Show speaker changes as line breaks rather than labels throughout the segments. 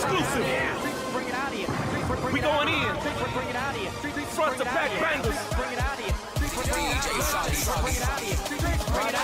exclusive. We going in. Front to back bangers.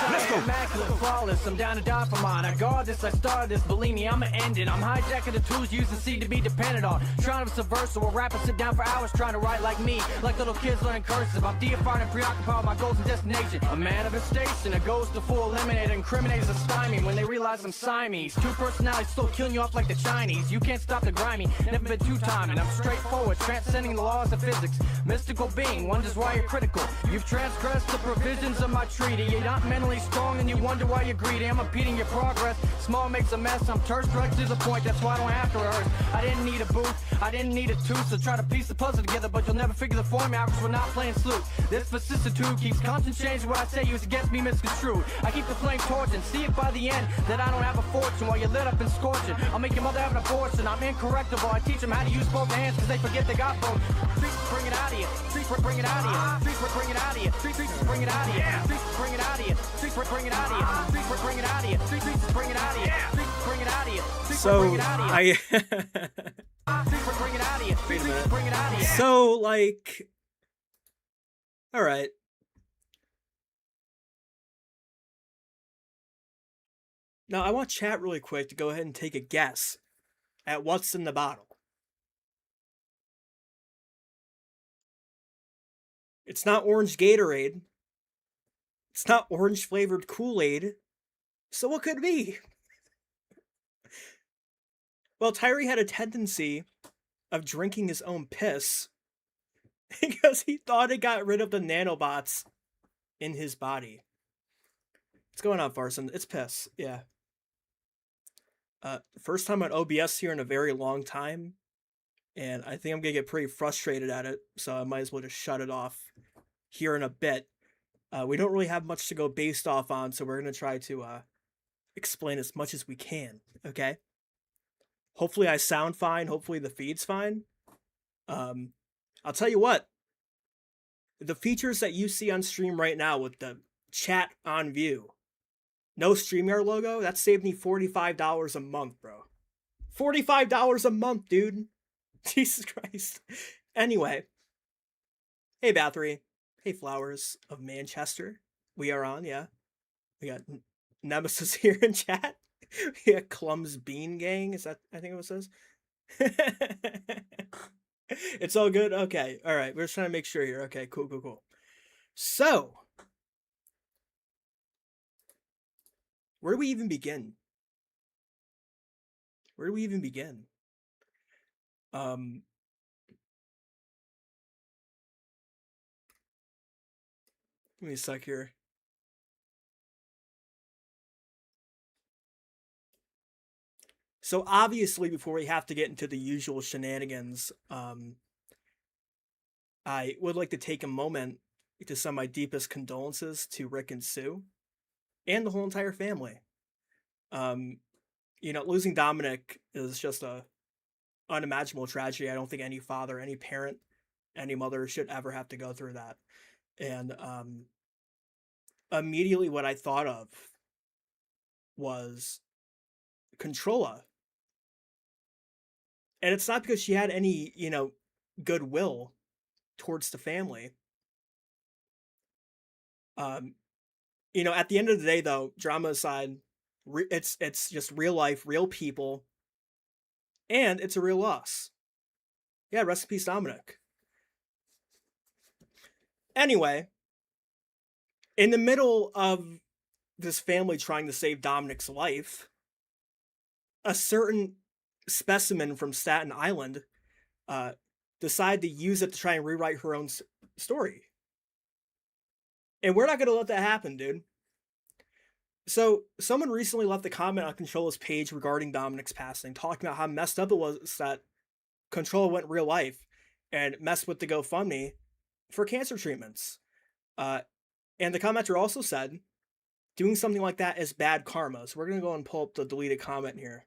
Let's go.
Immaculate, flawless, I'm down to die for mine. I guard this, I started this, believe me, I'ma end it. I'm hijacking the tools used to see to be dependent on. Trying to subvert so a rapper sit down for hours trying to write like me. Like little kids learning cursive. I'm deifying and preoccupied with my goals and destination. A manifestation, a ghost, a full eliminator. Incriminators are stymie when they realize I'm Siamese. Two personalities still killing you off like the Chinese. You can't stop the grimy, never been two-timing. I'm straightforward, transcending the laws of physics. Mystical being, wonders why you're critical. You've transgressed the provisions of my treaty. You're not mentally strong and you wonder why you're greedy. I'm impeding your progress. Small makes a mess. I'm terse, direct to the point. That's why I don't have to rehearse. I didn't need a booth. I didn't need a tooth. So try to piece the puzzle together, but you'll never figure the formula out because we're not playing sleuth. This vicissitude keeps constant changing. What I say is against me misconstrued. I keep the flame torching. See it by the end that I don't have a fortune while you're lit up and scorching. I'll make your mother have an abortion. I'm incorrectible. I teach them how to use both hands because they forget they got both. Streets bring it out of you. Streets bring it out of you. Streets bring it out of you. Streets bring it out of you. Streets bring it out of you. Streets bring it out of you. Streets bring it out of you. Streets bring it out of you. Streets bring it out of you.
So So like, all right. Now I want chat really quick to go ahead and take a guess at what's in the bottle. It's not orange Gatorade. It's not orange flavored Kool-Aid. So what could it be? Well, Tyree had a tendency of drinking his own piss because he thought it got rid of the nanobots in his body. What's going on, Farson? It's piss, yeah. First time on OBS here in a very long time, and I think I'm gonna get pretty frustrated at it, so I might as well just shut it off here in a bit. We don't really have much to go based off on, so we're gonna try to explain as much as we can, okay? Hopefully I sound fine, hopefully the feed's fine. I'll tell you what, the features that you see on stream right now with the chat on view, no StreamYard logo, that saved me $45 a month, bro. $45 a month, dude. Jesus Christ. Anyway. Hey, Bathory. Hey, Flowers of Manchester. We are on, yeah. We got Nemesis here in chat. We got Clum's Bean Gang. Is that, I think it was says? It's all good? Okay. All right. We're just trying to make sure here. Okay, cool. So, where do we even begin? Give me a sec here. So obviously, before we have to get into the usual shenanigans, I would like to take a moment to send my deepest condolences to Rick and Sue and the whole entire family. Losing Dominic is just a unimaginable tragedy. I don't think any father, any parent, any mother should ever have to go through that. And immediately what I thought of was Controlla. And it's not because she had any, goodwill towards the family. At the end of the day, though, drama aside, it's just real life, real people, and it's a real loss. Yeah, rest in peace, Dominic. Anyway, in the middle of this family trying to save Dominic's life, a certain specimen from Staten Island decided to use it to try and rewrite her own story. And we're not going to let that happen, dude. So, someone recently left a comment on Controlla's page regarding Dominic's passing, talking about how messed up it was that Controlla went real life and messed with the GoFundMe for cancer treatments. And the commenter also said, doing something like that is bad karma. So we're going to go and pull up the deleted comment here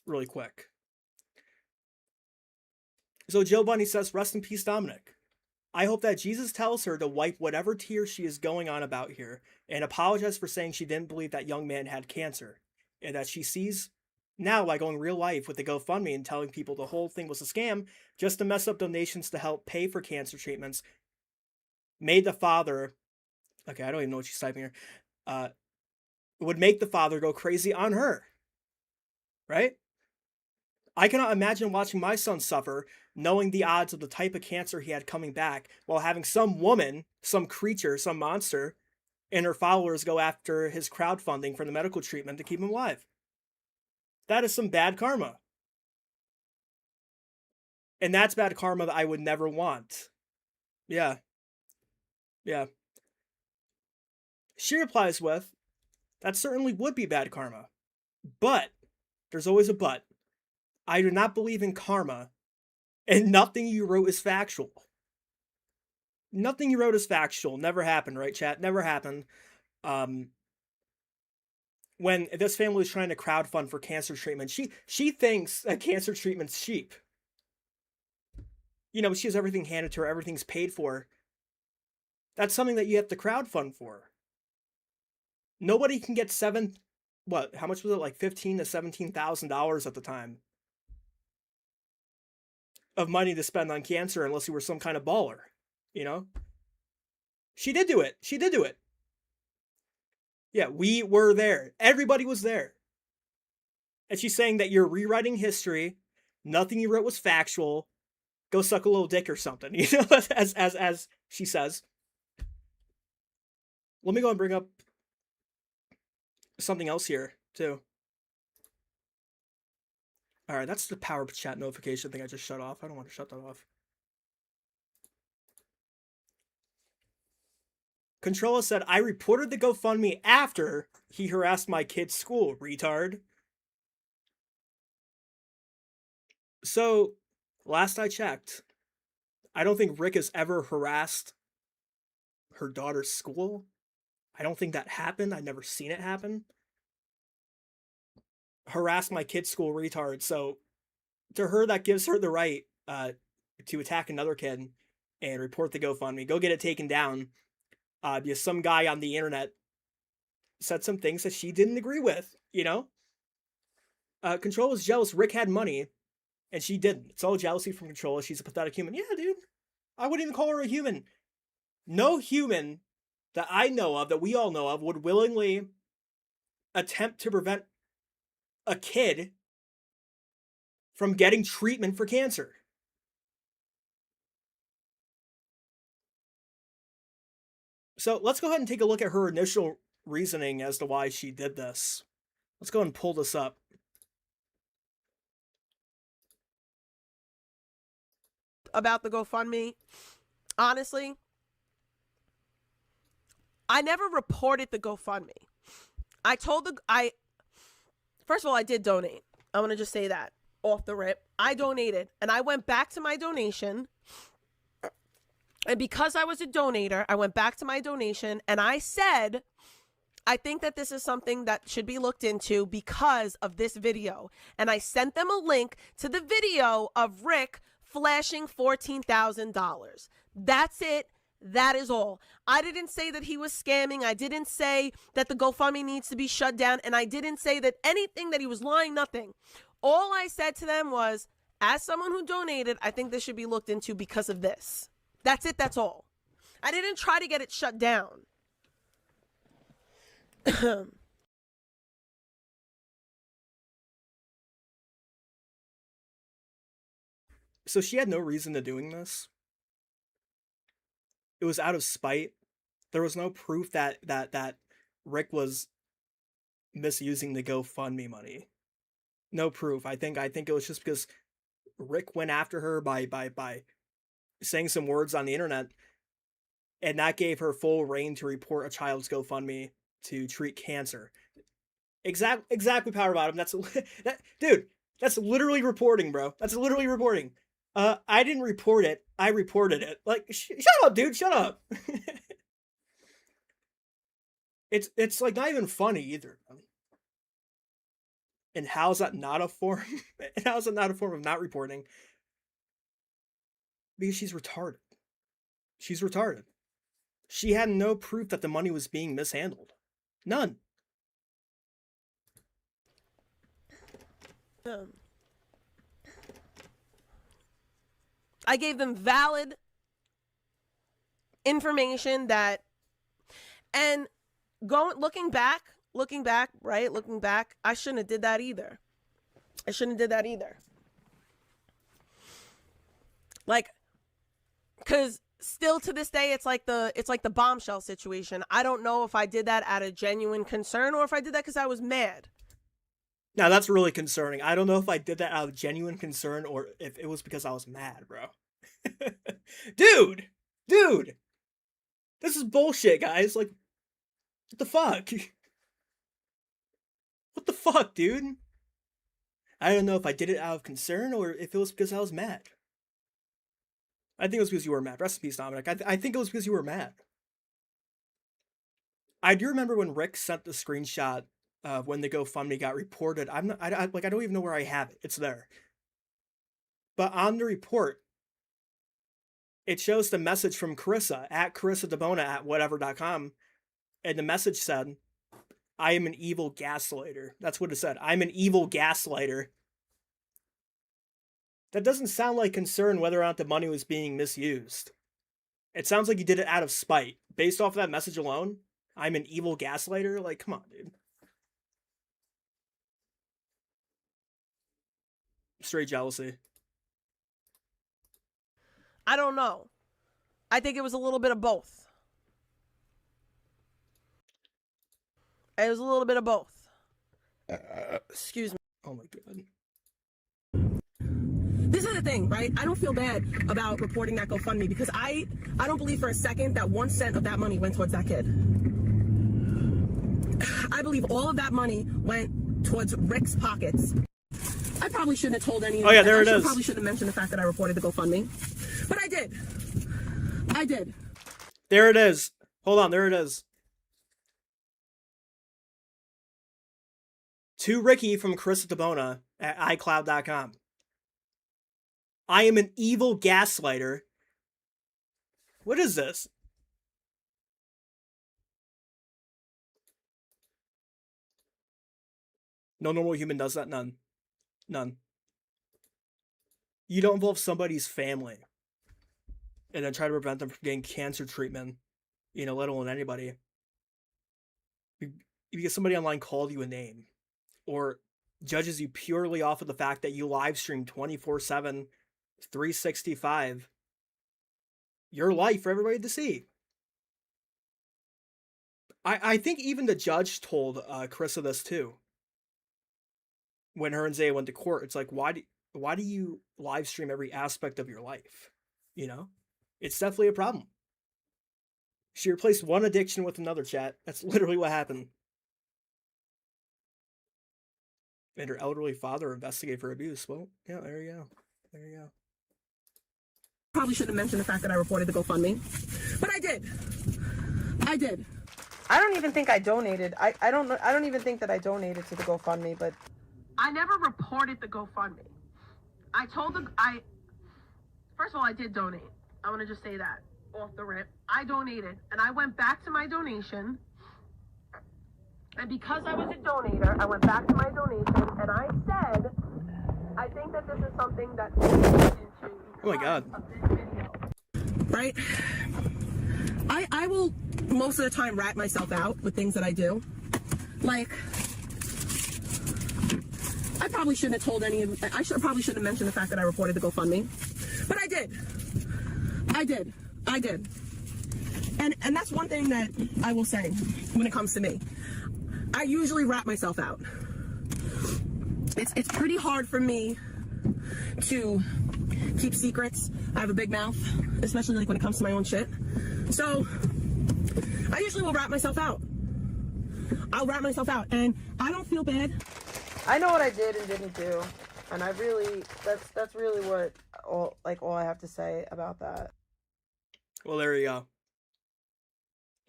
really quick. So Joe Bunny says, rest in peace, Dominic. I hope that Jesus tells her to wipe whatever tears she is going on about here and apologize for saying she didn't believe that young man had cancer, and that she sees Now, by going real life with the GoFundMe and telling people the whole thing was a scam just to mess up donations to help pay for cancer treatments, made the father, okay, I don't even know what she's typing here, would make the father go crazy on her, right? I cannot imagine watching my son suffer, knowing the odds of the type of cancer he had coming back, while having some woman, some creature, some monster, and her followers go after his crowdfunding for the medical treatment to keep him alive. That is some bad karma. And that's bad karma that I would never want. Yeah. Yeah. She replies with, that certainly would be bad karma. But, there's always a but. I do not believe in karma, and nothing you wrote is factual. Nothing you wrote is factual. Never happened, right, chat? Never happened. When this family was trying to crowdfund for cancer treatment, she thinks that cancer treatment's cheap. You know, she has everything handed to her, everything's paid for. That's something that you have to crowdfund for. Nobody can get how much was it? Like $15,000 to $17,000 at the time of money to spend on cancer unless you were some kind of baller, you know? She did do it. She did do it. Yeah, we were there. Everybody was there. And she's saying that you're rewriting history. Nothing you wrote was factual. Go suck a little dick or something, you know, as she says. Let me go and bring up something else here, too. Alright, that's the power chat notification thing I just shut off. I don't want to shut that off. Controlla said, I reported the GoFundMe after he harassed my kid's school, retard. So, last I checked, I don't think Rick has ever harassed her daughter's school. I don't think that happened. I've never seen it happen. Harassed my kid's school, retard. So, to her, that gives her the right to attack another kid and report the GoFundMe. Go get it taken down. Because some guy on the internet said some things that she didn't agree with, you know? Control was jealous Rick had money, and she didn't. It's all jealousy from Controlla. She's a pathetic human. Yeah, dude. I wouldn't even call her a human. No human that I know of, that we all know of, would willingly attempt to prevent a kid from getting treatment for cancer. So let's go ahead and take a look at her initial reasoning as to why she did this. Let's go ahead and pull this up.
About the GoFundMe, honestly, I never reported the GoFundMe. First of all, I did donate. I want to just say that off the rip. I donated, and I went back to my donation. And because I was a donator, I went back to my donation and I said, I think that this is something that should be looked into because of this video. And I sent them a link to the video of Rick flashing $14,000. That's it. That is all. I didn't say that he was scamming. I didn't say that the GoFundMe needs to be shut down. And I didn't say that anything that he was lying, nothing. All I said to them was, as someone who donated, I think this should be looked into because of this. That's it. That's all. I didn't try to get it shut down.
So she had no reason to doing this. It was out of spite. There was no proof that Rick was misusing the GoFundMe money. No proof. I think it was just because Rick went after her by saying some words on the internet, and that gave her full reign to report a child's GoFundMe to treat cancer. Exactly, Power Bottom. Dude, that's literally reporting, bro. That's literally reporting. I didn't report it. I reported it. Like, shut up, dude. Shut up. It's like not even funny either. And how is that not a form? And how is that not a form of not reporting? Because she's retarded. She's retarded. She had no proof that the money was being mishandled. None.
I gave them valid information that, and looking back, right? Looking back, I shouldn't have did that either. Like, cause still to this day, it's like the bombshell situation. I don't know if I did that out of genuine concern or if I did that because I was mad.
Now that's really concerning. I don't know if I did that out of genuine concern or if it was because I was mad, bro. Dude! This is bullshit, guys. Like, what the fuck? What the fuck, dude? I don't know if I did it out of concern or if it was because I was mad. I think it was because you were mad. Rest in peace, Dominic. I think it was because you were mad. I do remember when Rick sent the screenshot of when the GoFundMe got reported. I don't even know where I have it. It's there. But on the report, it shows the message from Carissa at CarissaDebona at whatever.com. And the message said, I am an evil gaslighter. That's what it said. I'm an evil gaslighter. That doesn't sound like concern whether or not the money was being misused. It sounds like you did it out of spite. Based off of that message alone, I'm an evil gaslighter? Like, come on, dude. Straight jealousy.
I don't know. I think it was a little bit of both. It was a little bit of both. Excuse me.
Oh my god.
This is the thing, right? I don't feel bad about reporting that GoFundMe because I don't believe for a second that 1 cent of that money went towards that kid. I believe all of that money went towards Rick's pockets. I probably shouldn't have told any of
Oh yeah, there it is.
I probably shouldn't have mentioned the fact that I reported the GoFundMe. But I did.
There it is. Hold on, there it is. To Ricky from Carissa Debona at iCloud.com. I am an evil gaslighter. What is this? No normal human does that. None. You don't involve somebody's family and then try to prevent them from getting cancer treatment, let alone anybody. Because somebody online called you a name or judges you purely off of the fact that you live stream 24/7, 365, your life for everybody to see. I think even the judge told Carissa this too. When her and Zaya went to court, it's like, why do you live stream every aspect of your life? It's definitely a problem. She replaced one addiction with another, chat. That's literally what happened. And her elderly father investigated for abuse. Well, yeah, there you go.
Probably shouldn't have mentioned the fact that I reported the GoFundMe. But I did. I don't even think I donated. I don't even think that I donated to the GoFundMe, but I never reported the GoFundMe. First of all, I did donate. I want to just say that off the rip. I donated, and I went back to my donation. And because I was a donator, I went back to my donation, and I said, I think that this is something that into
oh my god.
Right? I will most of the time rat myself out with things that I do. Like, I probably shouldn't have told probably shouldn't have mentioned the fact that I reported the GoFundMe. But I did. And that's one thing that I will say when it comes to me. I usually rat myself out. It's pretty hard for me to keep secrets. I have a big mouth, especially like when it comes to my own shit. So I usually will rat myself out. I'll rat myself out, and I don't feel bad. I know what I did and didn't do, and I really that's really what all I have to say about that.
Well, there you go.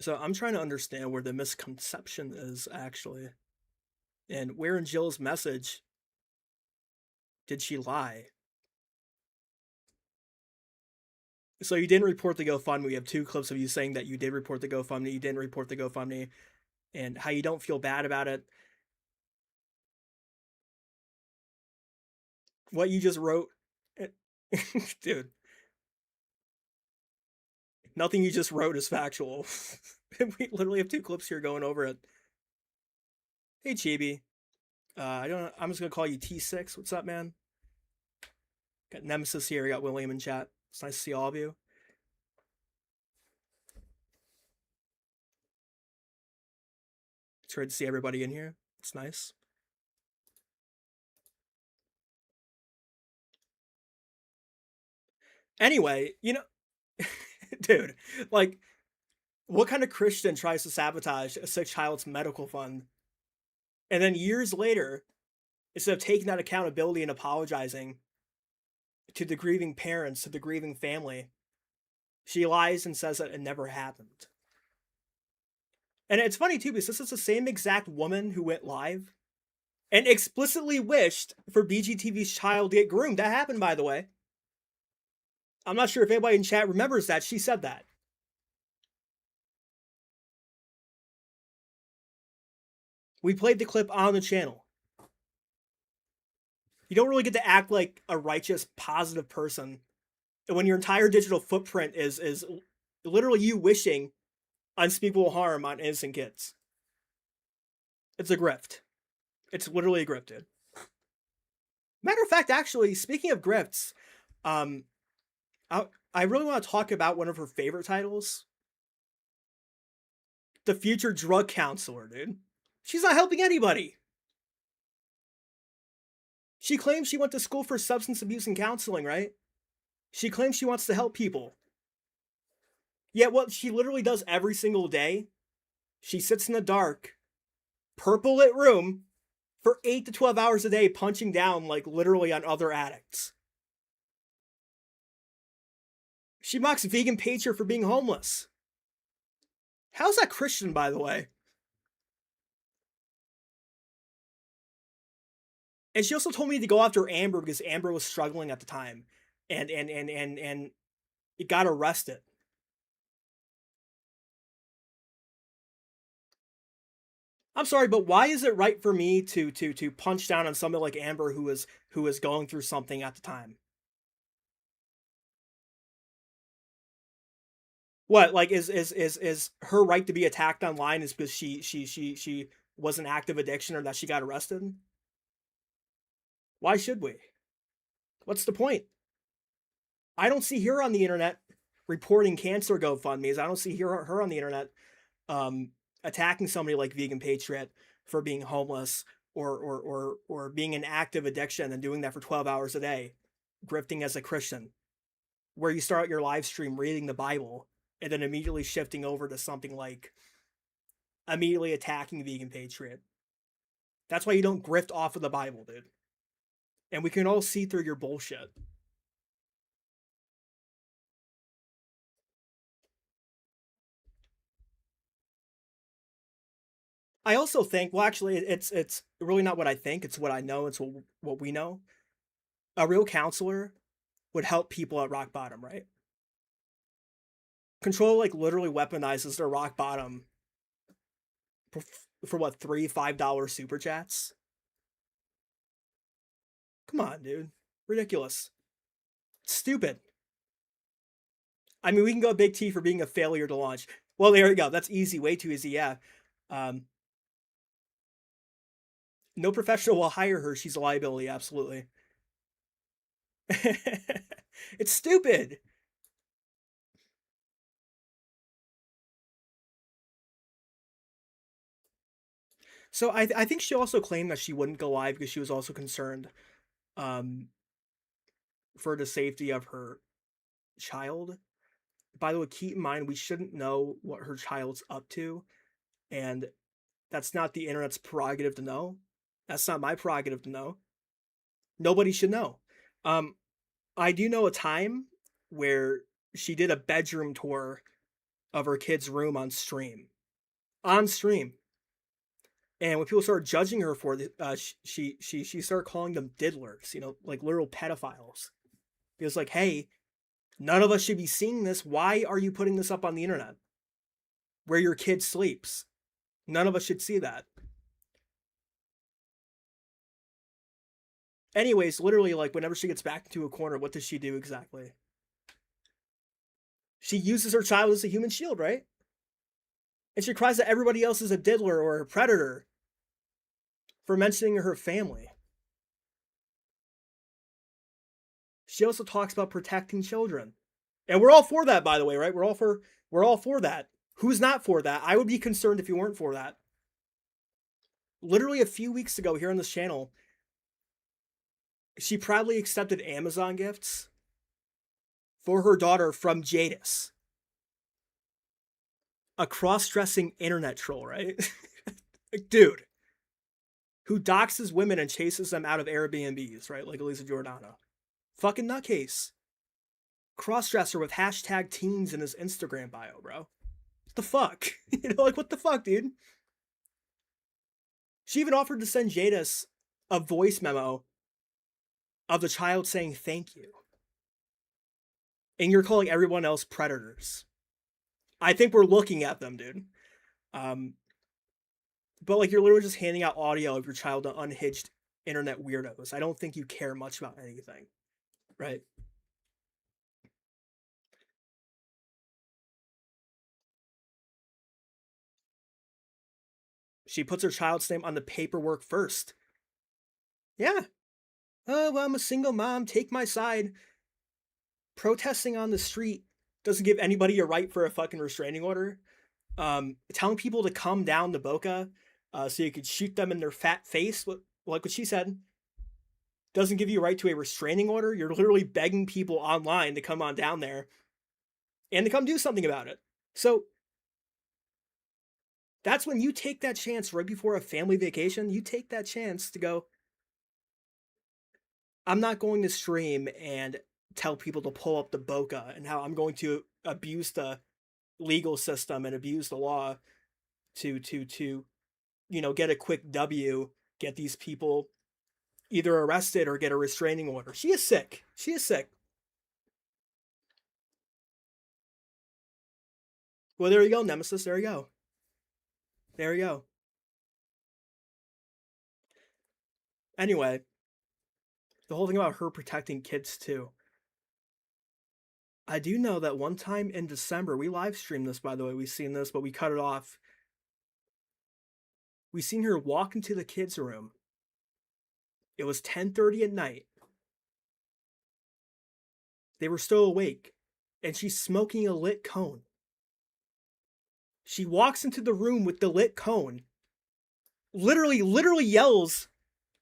So I'm trying to understand where the misconception is actually, and where in Jill's message did she lie? So you didn't report the GoFundMe. We have 2 clips of you saying that you did report the GoFundMe, you didn't report the GoFundMe, and how you don't feel bad about it. what you just wrote, dude. Nothing you just wrote is factual. We literally have 2 clips here going over it. Hey, Chibi. I'm just gonna call you T6. What's up, man? Got Nemesis here. I got William in chat. It's nice to see all of you. It's great to see everybody in here. It's nice. Anyway, you know, dude, like, what kind of Christian tries to sabotage a sick child's medical fund? And then years later, instead of taking that accountability and apologizing to the grieving parents, to the grieving family, she lies and says that it never happened. And it's funny too, because this is the same exact woman who went live and explicitly wished for BGTV's child to get groomed. That happened, by the way. I'm not sure if anybody in chat remembers that. She said that. We played the clip on the channel. You don't really get to act like a righteous, positive person when your entire digital footprint is literally you wishing unspeakable harm on innocent kids. It's a grift. It's literally a grift, dude. Matter of fact, actually, speaking of grifts, I really want to talk about one of her favorite titles. The Future Drug Counselor, dude. She's not helping anybody. She claims she went to school for substance abuse and counseling, right? She claims she wants to help people. Yet what she literally does every single day, she sits in the dark, purple lit room for 8 to 12 hours a day, punching down like literally on other addicts. She mocks vegan patriot for being homeless. How's that Christian, by the way? And she also told me to go after Amber because Amber was struggling at the time and it got arrested. I'm sorry, but why is it right for me to punch down on somebody like Amber who was going through something at the time? What, like, is her right to be attacked online is because she was an active addiction or that she got arrested? Why should we? What's the point? I don't see her on the internet reporting cancer GoFundMes. I don't see her on the internet attacking somebody like Vegan Patriot for being homeless or being an active addiction and doing that for 12 hours a day, grifting as a Christian, where you start your live stream reading the Bible and then immediately shifting over to something like immediately attacking Vegan Patriot. That's why you don't grift off of the Bible, dude. And we can all see through your bullshit. I also think, well, actually, it's really not what I think. It's what I know. It's what we know. A real counselor would help people at rock bottom, right? Controlla, like, literally weaponizes their rock bottom for what, $3, $5 super chats? Come on, dude. Ridiculous. Stupid. I mean, we can go Big T for being a failure to launch. Well, there you go. That's easy. Way too easy, yeah. No professional will hire her. She's a liability, absolutely. It's stupid. So I think she also claimed that she wouldn't go live because she was also concerned for the safety of her child. By the way, keep in mind, we shouldn't know what her child's up to, and that's not the internet's prerogative to know. That's not my prerogative to know. Nobody should know. I do know a time where she did a bedroom tour of her kid's room on stream. On stream. And when people started judging her for it, she started calling them diddlers, you know, like literal pedophiles. It was like, hey, none of us should be seeing this. Why are you putting this up on the internet? Where your kid sleeps. None of us should see that. Anyways, literally, like, whenever she gets backed into a corner, what does she do exactly? She uses her child as a human shield, right? And she cries that everybody else is a diddler or a predator for mentioning her family. She also talks about protecting children. And we're all for that, by the way, right? We're all for that. Who's not for that? I would be concerned if you weren't for that. Literally a few weeks ago here on this channel, she proudly accepted Amazon gifts for her daughter from Jadis. A cross-dressing internet troll, right? Like, dude. Who doxes women and chases them out of Airbnbs, right? Like Elisa Giordano. Fucking nutcase. Crossdresser with hashtag teens in his Instagram bio, bro. What the fuck? You know, like, what the fuck, dude? She even offered to send Jadis a voice memo of the child saying thank you. And you're calling everyone else predators. I think we're looking at them, dude. But, like, you're literally just handing out audio of your child to unhinged internet weirdos. I don't think you care much about anything, right? She puts her child's name on the paperwork first. Yeah. Oh, well, I'm a single mom. Take my side. Protesting on the street doesn't give anybody a right for a fucking restraining order. Telling people to come down to Boca so you could shoot them in their fat face, like what she said, doesn't give you a right to a restraining order. You're literally begging people online to come on down there and to come do something about it. So that's when you take that chance right before a family vacation. You take that chance to go, I'm not going to stream and tell people to pull up the Boca and how I'm going to abuse the legal system and abuse the law to you know, get a quick W, get these people either arrested or get a restraining order. She is sick. She is sick. Well, there you go, Nemesis. There you go. There you go. Anyway, the whole thing about her protecting kids too. I do know that one time in December, we live streamed this, by the way. We've seen this, but we cut it off. We seen her walk into the kids' room. It was 10:30 at night. They were still awake, and she's smoking a lit cone. She walks into the room with the lit cone, literally yells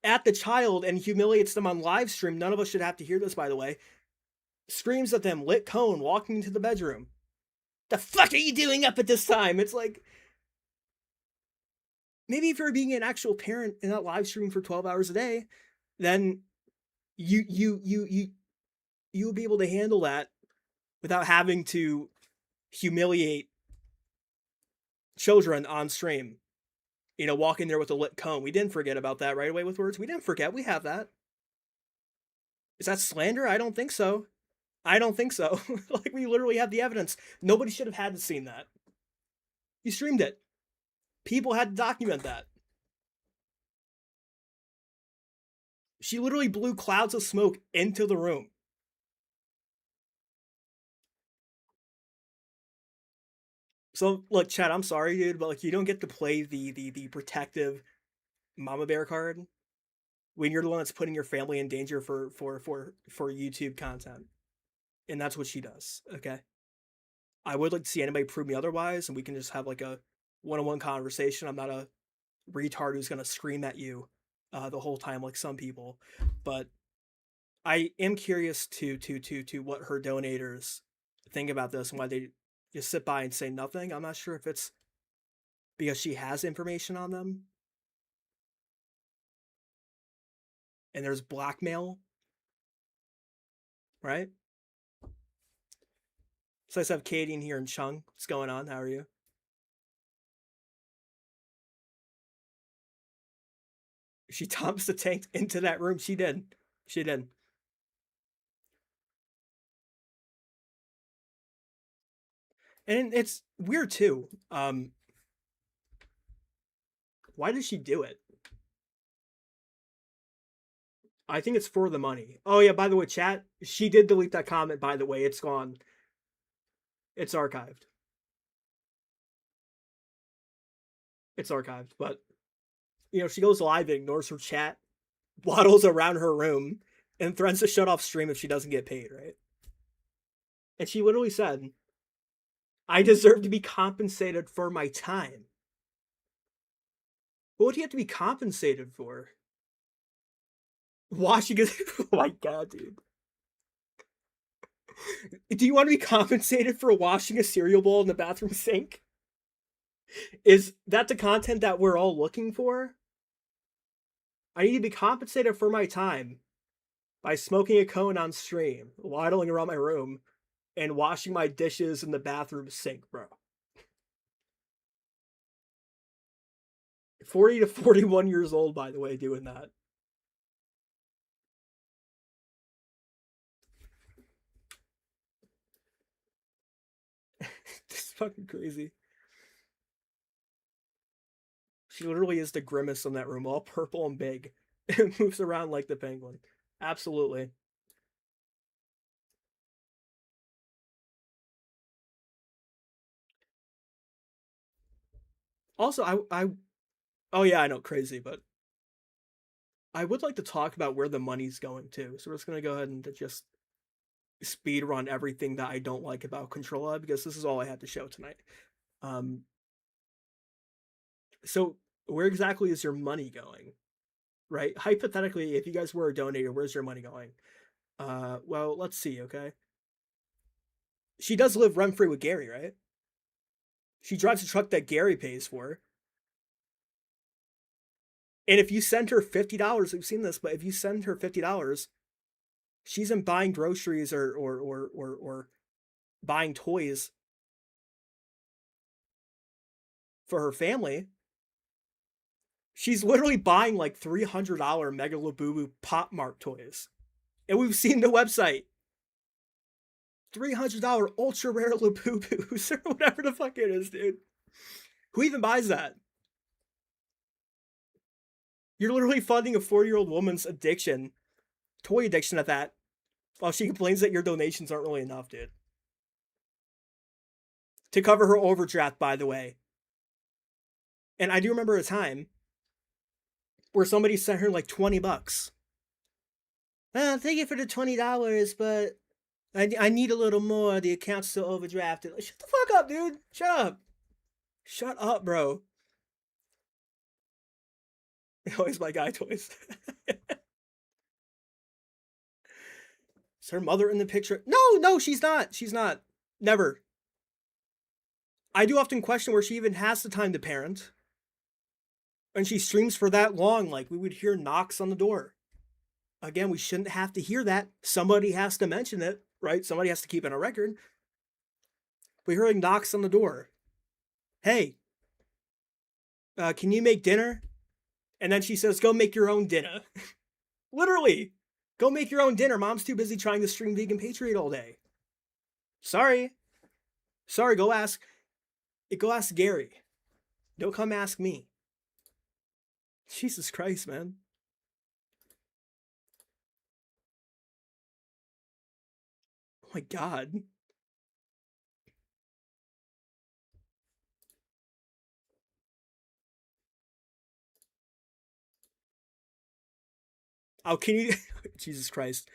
at the child and humiliates them on live stream. None of us should have to hear this, by the way. Screams at them, lit cone, walking into the bedroom. The fuck are you doing up at this time? It's like, maybe if you're being an actual parent and not live streaming for 12 hours a day, then you'll be able to handle that without having to humiliate children on stream. You know, walk in there with a lit cone. We didn't forget about that right away with words. We didn't forget. We have that. Is that slander? I don't think so. I don't think so. Like, we literally have the evidence. Nobody should have had to seen that. You streamed it. People had to document that. She literally blew clouds of smoke into the room. So, look, Chad, I'm sorry, dude, but, like, you don't get to play the protective mama bear card when you're the one that's putting your family in danger for YouTube content. And that's what she does, okay? I would like to see anybody prove me otherwise, and we can just have, like, a one-on-one conversation. I'm not a retard who's gonna scream at you the whole time like some people. But I am curious to what her donators think about this and why they just sit by and say nothing. I'm not sure if it's because she has information on them and there's blackmail, right? So I just have Katie in here and Chung. What's going on? How are you? She dumps the tank into that room. She did. She did. And it's weird too. Why did she do it? I think it's for the money. Oh yeah, by the way, chat, she did delete that comment, by the way. It's gone. It's archived. It's archived, but you know, she goes live and ignores her chat, waddles around her room, and threatens to shut off stream if she doesn't get paid, right? And she literally said, I deserve to be compensated for my time. What would you have to be compensated for? Washing it. Oh my god, dude. Do you want to be compensated for washing a cereal bowl in the bathroom sink? Is that the content that we're all looking for? I need to be compensated for my time by smoking a cone on stream, waddling around my room, and washing my dishes in the bathroom sink, bro. 40 to 41 years old, by the way, doing that. This is fucking crazy. She literally is the grimace in that room, all purple and big. It moves around like the penguin. Absolutely. Also, oh yeah, I know, crazy, but I would like to talk about where the money's going to. So we're just gonna go ahead and just speed run everything that I don't like about Controlla, because this is all I had to show tonight. So where exactly is your money going? Right? Hypothetically, if you guys were a donator, where's your money going? Well, let's see, okay? She does live rent-free with Gary, right? She drives a truck that Gary pays for. And if you send her $50, we've seen this, but if you send her $50, she isn't buying groceries or buying toys for her family. She's literally buying like $300 Mega Labubu Pop Mart toys. And we've seen the website. $300 ultra rare Labubus or whatever the fuck it is, dude. Who even buys that? You're literally funding a 4-year-old woman's addiction, toy addiction at that, while she complains that your donations aren't really enough, dude. To cover her overdraft, by the way. And I do remember a time where somebody sent her like $20. Thank you for the $20, but I need a little more. The account's still overdrafted. Like, shut the fuck up, dude. Shut up. Shut up, bro. Always my guy toys. Is her mother in the picture? No, she's not. She's not. Never. I do often question where she even has the time to parent. And she streams for that long, like we would hear knocks on the door. Again, we shouldn't have to hear that. Somebody has to mention it, right? Somebody has to keep it on a record. We hear like knocks on the door. Hey, can you make dinner? And then she says, go make your own dinner. Literally, go make your own dinner. Mom's too busy trying to stream Vegan Patriot all day. Sorry, go ask Gary. Don't come ask me. Jesus Christ, man. Oh my God. Jesus Christ.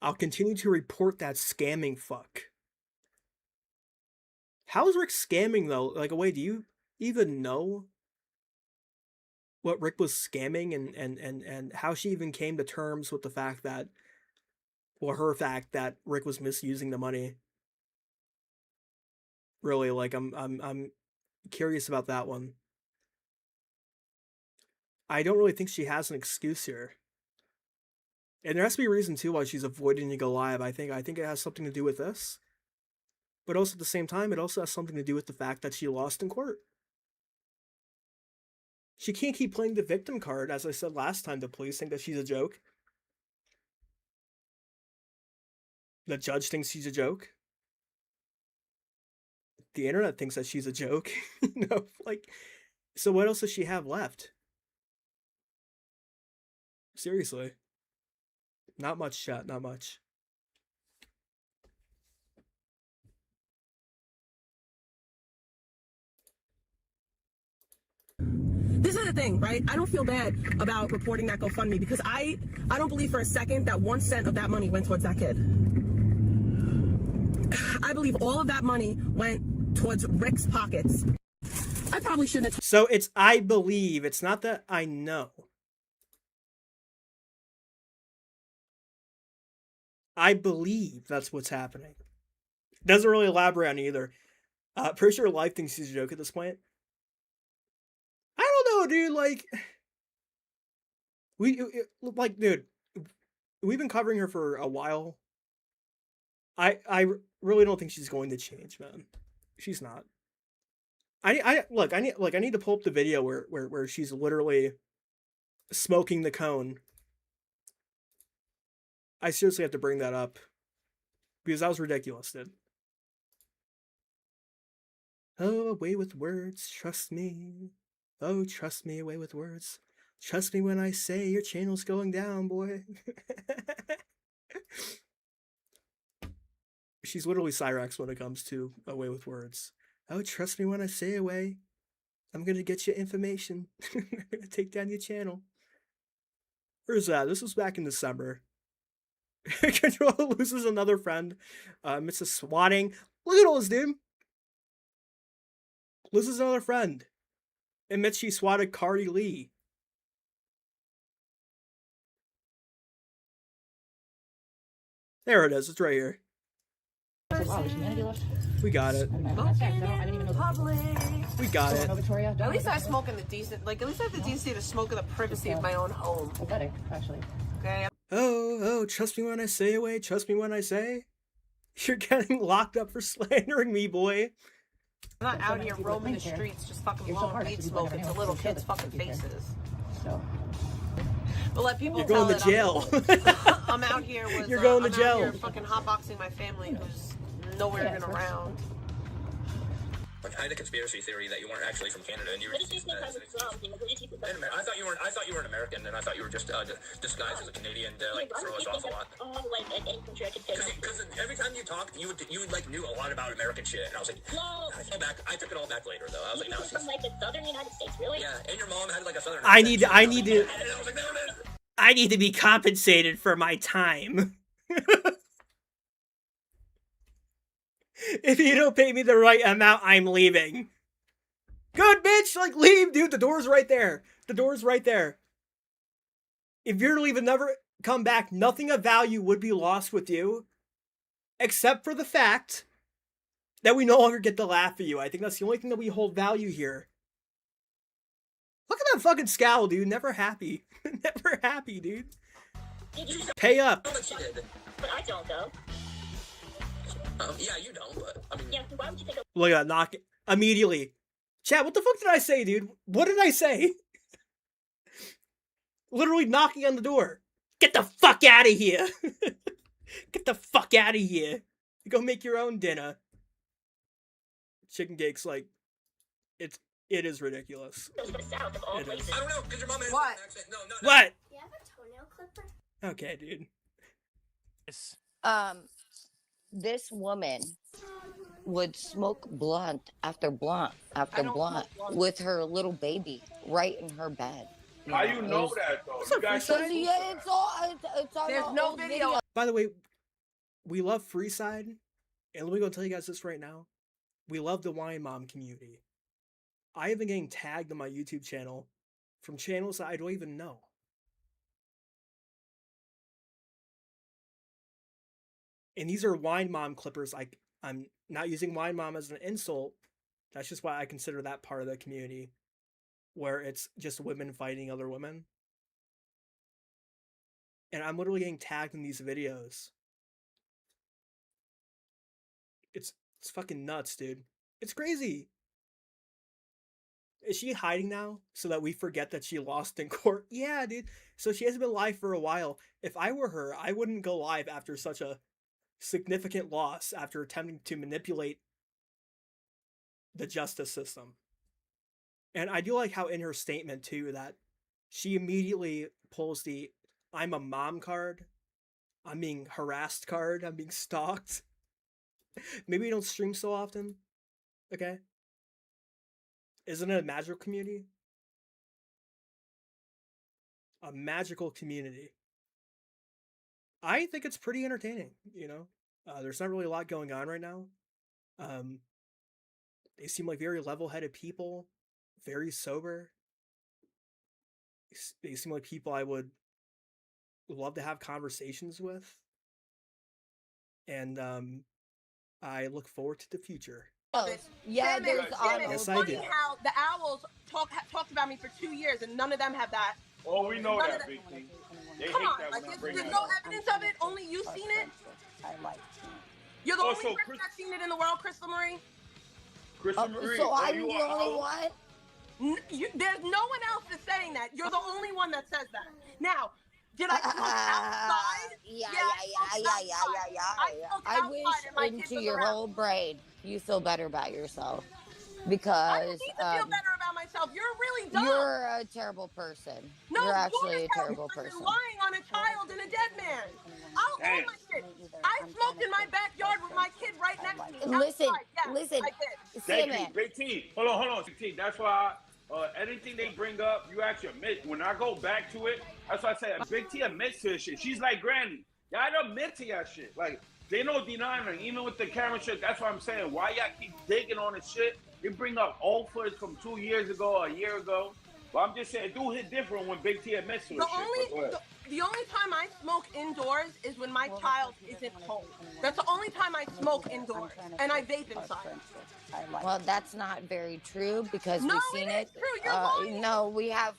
I'll continue to report that scamming fuck. How is Rick scamming though? Like, wait, do you even know what Rick was scamming and how she even came to terms with the fact that, or her fact that Rick was misusing the money? Really, like, I'm curious about that one. I don't really think she has an excuse here. And there has to be a reason too why she's avoiding to go live. I think it has something to do with this. But also at the same time, it also has something to do with the fact that she lost in court. She can't keep playing the victim card. As I said last time, the police think that she's a joke. The judge thinks she's a joke. The internet thinks that she's a joke. You know, like, so what else does she have left? Seriously. Not much, chat. Not much.
This is the thing, right? I don't feel bad about reporting that GoFundMe because I don't believe for a second that 1 cent of that money went towards that kid. I believe all of that money went towards Rick's pockets. I probably shouldn't have.
So it's I believe. It's not that I know. I believe that's what's happening. Doesn't really elaborate on either. Pretty sure Life thinks he's a joke at this point. I don't know, dude. Like, dude, we've been covering her for a while. I really don't think she's going to change, man. She's not. I need to pull up the video where she's literally smoking the cone. I seriously have to bring that up because that was ridiculous, dude. Oh, away with words, trust me. Oh, trust me, away with words. Trust me when I say your channel's going down, boy. She's literally Cyrax when it comes to away with words. Oh, trust me when I say away. I'm gonna get you information. I'm gonna take down your channel. Where's that? This was back in December. Controlla loses another friend. Mrs. Swatting. Look at all this, dude. Loses another friend. Admits she swatted Cardi Lee. There it is. It's right here. We got it. We got it.
At least I smoke in the decent, like, at least I have the decency to smoke in the privacy of my own home.
Pathetic, actually.
Okay.
Oh, trust me when I say away, trust me when I say. You're getting locked up for slandering me, boy.
I'm not out here roaming the streets just fucking blowing weed smoke into little kids' fucking faces.
So.
But let people
You're
tell
going to jail.
I'm out here with.
You're going to
I'm
jail.
out here fucking hotboxing my family who's nowhere even around.
Like, I had a conspiracy theory that you weren't actually from Canada, and you were just using that as an excuse. I thought you were an American, and I thought you were just disguised as a Canadian to like throw us off a lot. Because every time you talked, you would like knew a lot about American shit, and I was like, no. I took it all back later, though. I was like, no, she's from like the southern United States, really? Yeah, and your mom had like a southern.
I need to be compensated for my time. If you don't pay me the right amount, I'm leaving. Good, bitch! Like, leave, dude. The door's right there. The door's right there. If you're to leave and never come back, nothing of value would be lost with you. Except for the fact that we no longer get to laugh at you. I think that's the only thing that we hold value here. Look at that fucking scowl, dude. Never happy. Never happy, dude. Pay up.
But I don't, though.
Yeah, you don't, but I mean...
Yeah, why would you think of...
Look at that, knock immediately. Chat, what the fuck did I say, dude? What did I say? Literally knocking on the door. Get the fuck out of here. Get the fuck out of here. Go make your own dinner. Chicken cake's like... It is ridiculous.
the South of all places.
I don't know, because your mom has
What?
an accent. No.
What?
You have a toenail clipper?
Okay, dude.
This woman would smoke blunt after blunt after blunt with her little baby right in her bed.
How you know that though?
What's up,
You guys
Freestyle?
Yeah, it's on
There's
the
no
old
video.
By the way, we love Freeside, and let me go tell you guys this right now. We love the Wine Mom community. I have been getting tagged on my YouTube channel from channels that I don't even know. And these are Wine Mom clippers. I'm not using Wine Mom as an insult. That's just why I consider that part of the community, where it's just women fighting other women. And I'm literally getting tagged in these videos. It's fucking nuts, dude. It's crazy. Is she hiding now so that we forget that she lost in court? Yeah, dude. So she hasn't been live for a while. If I were her, I wouldn't go live after such a significant loss, after attempting to manipulate the justice system. And I do like how in her statement too that she immediately pulls the I'm a mom card. I'm being harassed card. I'm being stalked. Maybe we don't stream so often. Okay. Isn't it a magical community? A magical community. I think it's pretty entertaining, you know? There's not really a lot going on right now. They seem like very level-headed people, very sober. They seem like people I would love to have conversations with. And I look forward to the future.
Yeah, there's
Yes,
It's
I
funny
do.
how the Owls talked about me for 2 years and none of them have that.
Oh, we know
None
that,
of
Big T. They
Come
hate
on,
that
like
when I
there's
bring that
no
up.
evidence of it. Only you've seen it. You're the
Oh,
only
so
person that's seen it in the world, Crystal Marie.
Crystal Marie,
so
are
I'm
you
the
a
only
hoe?
one?
There's no one else that's saying that. You're the only one that says that. Now, did I smoke outside?
Yeah.
I
I
smoked
wish
outside and my kids
into
was
your
around.
whole brain you feel better about yourself
I
because
don't need to feel better about myself. You're really dumb.
you're a terrible person.
No,
you're actually
you're
a terrible
person
person.
lying on a child and a dead man. I'll
Damn.
own my shit. I smoked in my backyard with my kid right next to me.
Listen,
outside. Yes,
listen,
I did.
Thank
Sandman.
you, Big T. Hold on. Big T, that's why anything they bring up, you actually admit. When I go back to it, that's why I say Big T admits to this shit. She's like Granny. Y'all admit to y'all shit. Like, they no denying her. Even with the camera shit, that's what I'm saying. Why y'all keep digging on this shit? They bring up old footage from 2 years ago, a year ago. But I'm just saying, it do hit different when Big T admits to this shit.
The only time I smoke indoors is when my child isn't home. That's the only time I smoke indoors, and I vape inside.
Well, that's not very true because
No,
we've seen
it is true. You're lying.
No, we have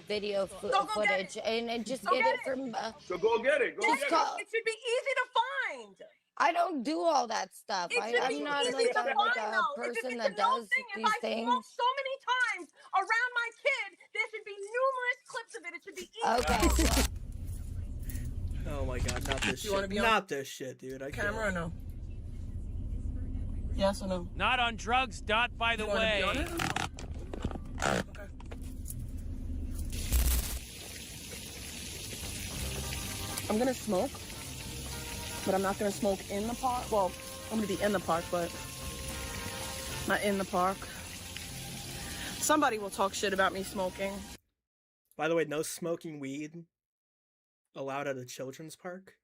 video
So go get
footage,
it.
and just
So
get
get
it from.
So go get it. Go
Just
get
call-
it.
It should be easy to find.
I don't do all that stuff.
It should be
I'm not
easy
like
to
a
find, though.
person
It's
that
a known
does
thing.
these
If I
things.
smoke so many times around my kid, there should be numerous clips of it. It should be easy.
Okay.
Oh my god, not this
You wanna
shit.
be on
Not this shit, dude. I
Camera or
can't.
no? Yes or no?
Not on drugs, Dot, by the
You wanna
way.
be on it? Okay. I'm gonna smoke, but I'm not gonna smoke in the park. Well, I'm gonna be in the park, but not in the park. Somebody will talk shit about me smoking.
By the way, no smoking weed allowed at a children's park.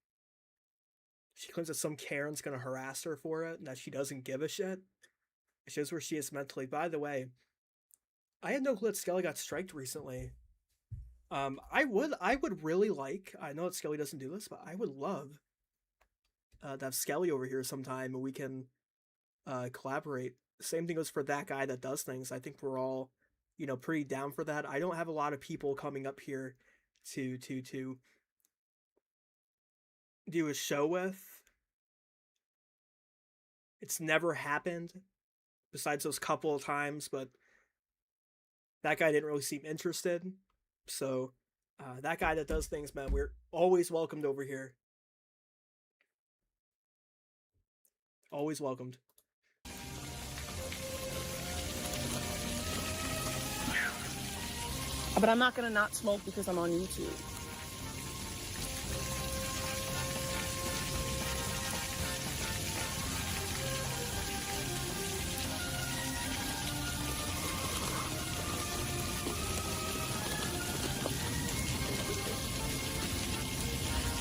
She claims that some Karen's gonna harass her for it and that she doesn't give a shit. It shows where she is mentally. By the way, I had no clue that Skelly got striked recently. I would really like, I know that Skelly doesn't do this, but I would love to have Skelly over here sometime and we can collaborate. Same thing goes for that guy that does things. I think we're all, pretty down for that. I don't have a lot of people coming up here to do a show with. It's never happened besides those couple of times, but that guy didn't really seem interested. So that guy that does things, man, we're always welcomed over here. Always welcomed.
But I'm not gonna not smoke because I'm on YouTube.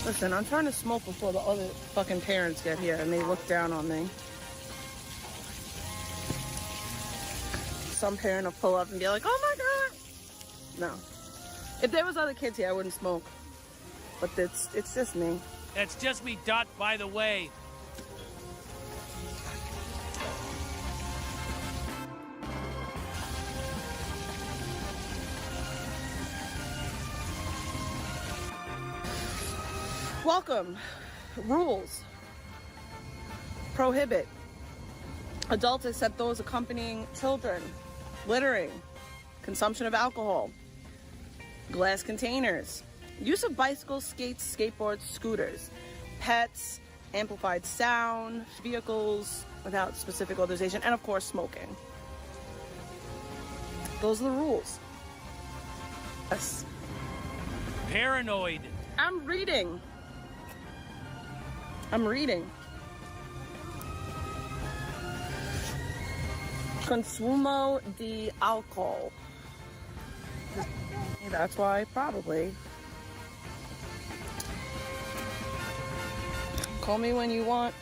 Listen, I'm trying to smoke before the other fucking parents get here and they look down on me. Some parent will pull up and be like, oh my God. No. If there was other kids here, I wouldn't smoke. But it's just me.
That's just me, Dot, by the way.
Welcome. Rules. Prohibit. Adults except those accompanying children. Littering. Consumption of alcohol. Glass containers. Use of bicycles, skates, skateboards, scooters. Pets. Amplified sound. Vehicles without specific authorization. And of course, smoking. Those are the rules. Yes.
Paranoid.
I'm reading. I'm reading. Consumo de alcohol. That's why, probably. Call me when you want.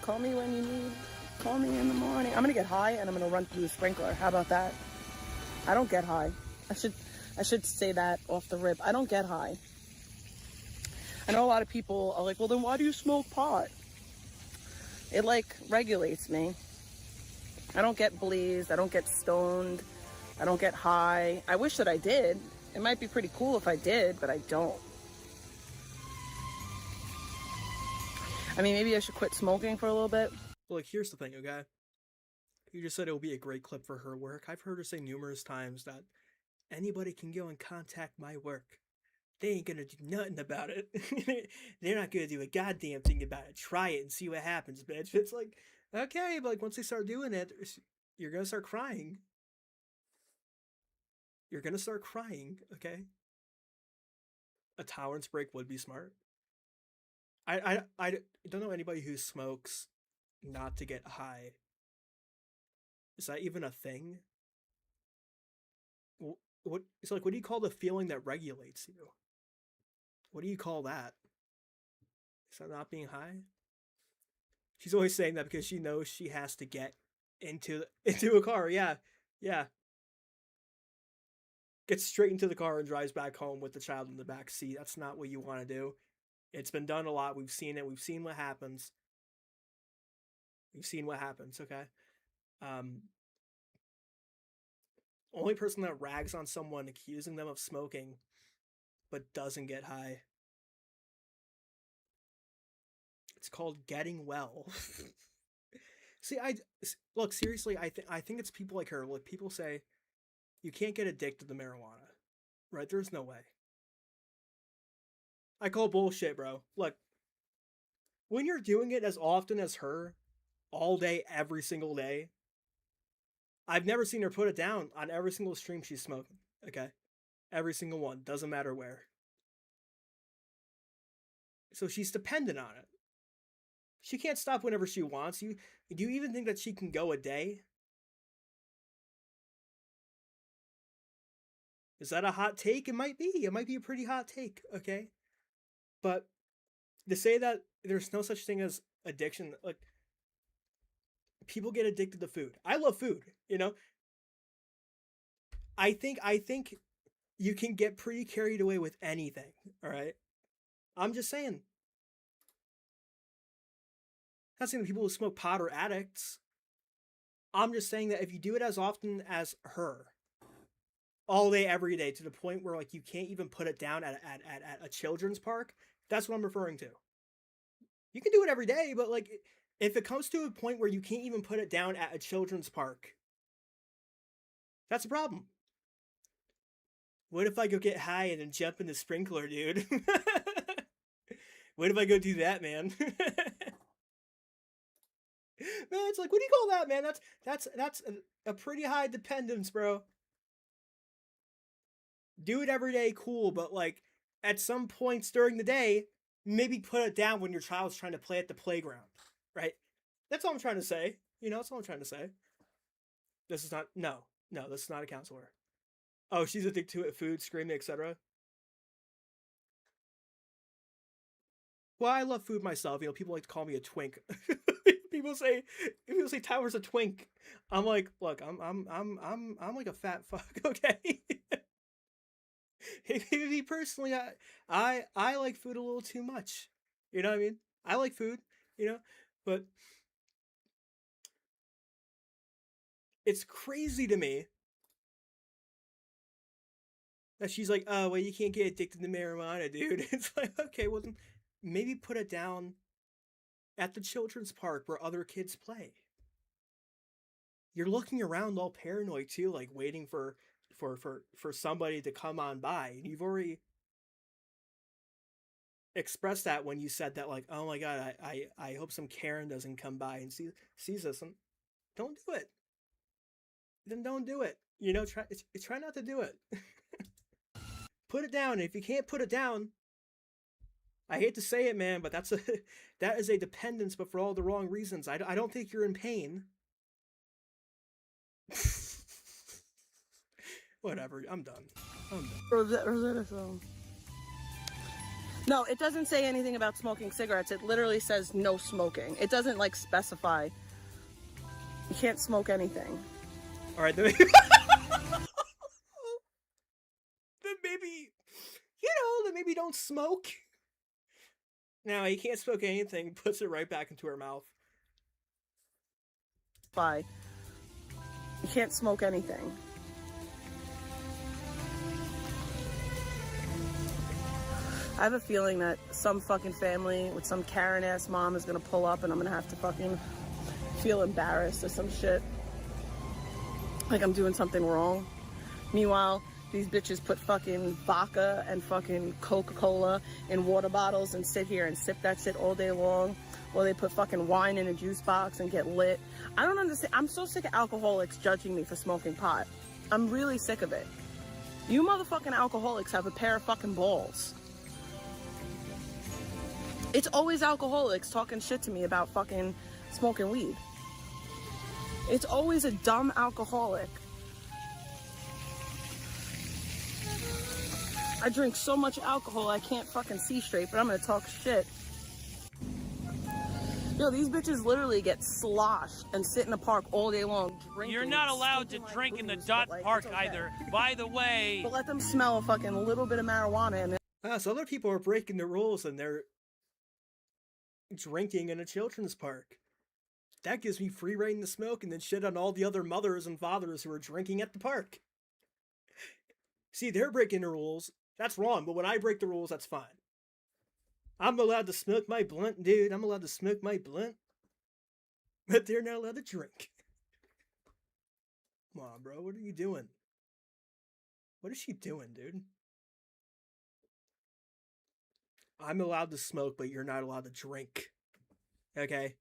Call me when you need. Call me in the morning. I'm gonna get high and I'm gonna run through the sprinkler. How about that? I don't get high. I should say that off the rip. I don't get high. I know a lot of people are like, well, then why do you smoke pot? It like regulates me. I don't get blazed. I don't get stoned. I don't get high. I wish that I did. It might be pretty cool if I did, but I don't. I mean, maybe I should quit smoking for a little bit.
Look, here's the thing, okay? You just said it will be a great clip for her work. I've heard her say numerous times that anybody can go and contact my work. They ain't gonna do nothing about it. They're not gonna do a goddamn thing about it. Try it and see what happens, bitch. It's like, okay, but like once they start doing it, you're gonna start crying. You're gonna start crying, okay? A tolerance break would be smart. I don't know anybody who smokes not to get high. Is that even a thing? What it's like, what do you call the feeling that regulates you? What do you call that? Is that not being high? She's always saying that because she knows she has to get into a car. Yeah. Gets straight into the car and drives back home with the child in the back seat. That's not what you want to do. It's been done a lot. We've seen it. We've seen what happens. Okay? Only person that rags on someone accusing them of smoking but doesn't get high. It's called getting well. See, look, seriously, I think it's people like her. Like, people say you can't get addicted to marijuana, right? There's no way. I call bullshit, bro. Look, when you're doing it as often as her, all day, every single day, I've never seen her put it down on every single stream she's smoking, okay? Every single one, doesn't matter where. So she's dependent on it. She can't stop whenever she wants. Do you even think that she can go a day? Is that a hot take? It might be. It might be a pretty hot take, okay? But to say that there's no such thing as addiction, like, people get addicted to food. I love food, you know? I think you can get pretty carried away with anything, all right? I'm just saying. I'm not saying that people who smoke pot are addicts. I'm just saying that if you do it as often as her, all day, every day, to the point where like you can't even put it down at a children's park, that's what I'm referring to. You can do it every day, but like if it comes to a point where you can't even put it down at a children's park, that's a problem. What if I go get high and then jump in the sprinkler, dude? What if I go do that, man? Man, it's like, what do you call that, man? That's a pretty high dependence, bro. Do it every day, cool, but like at some points during the day, maybe put it down when your child's trying to play at the playground, right? That's all I'm trying to say. You know, that's all I'm trying to say. This is not, no, this is not a counselor. Oh, she's addicted to it, food, screaming, etc. Well, I love food myself. You know, people like to call me a twink. People say Tyler's a twink. I'm like, look, I'm like a fat fuck, okay? Me personally, I like food a little too much. You know what I mean? I like food, you know, but it's crazy to me that she's like, oh, well, you can't get addicted to marijuana, dude. It's like, okay, well, then maybe put it down at the children's park where other kids play. You're looking around all paranoid too, like waiting for somebody to come on by. And you've already expressed that when you said that, like, oh my god, I hope some Karen doesn't come by and sees this. And don't do it. Then don't do it. You know, try not to do it. Put it down. If you can't put it down, I hate to say it, man, but that is a dependence, but for all the wrong reasons. I don't think you're in pain. Whatever. I'm done.
Rosetta Stone. No, it doesn't say anything about smoking cigarettes. It literally says no smoking. It doesn't like specify. You can't smoke anything.
All right, then maybe, then maybe don't smoke. Now, he can't smoke anything, puts it right back into her mouth.
You can't smoke anything. I have a feeling that some fucking family with some Karen-ass mom is gonna pull up and I'm gonna have to fucking feel embarrassed or some shit. Like I'm doing something wrong. Meanwhile, these bitches put fucking vodka and fucking Coca-Cola in water bottles and sit here and sip that shit all day long. Or they put fucking wine in a juice box and get lit. I don't understand. I'm so sick of alcoholics judging me for smoking pot. I'm really sick of it. You motherfucking alcoholics have a pair of fucking balls. It's always alcoholics talking shit to me about fucking smoking weed. It's always a dumb alcoholic. I drink so much alcohol I can't fucking see straight, but I'm gonna talk shit. Yo, these bitches literally get sloshed and sit in the park all day long drinking.
You're not allowed to drink in the dot park either. By the way.
But let them smell a fucking little bit of marijuana and
So other people are breaking the rules and they're drinking in a children's park. That gives me free reign to smoke and then shit on all the other mothers and fathers who are drinking at the park. See, they're breaking the rules. That's wrong, but when I break the rules, that's fine. I'm allowed to smoke my blunt, dude. I'm allowed to smoke my blunt. But they're not allowed to drink. Come on, bro. What are you doing? What is she doing, dude? I'm allowed to smoke, but you're not allowed to drink. Okay?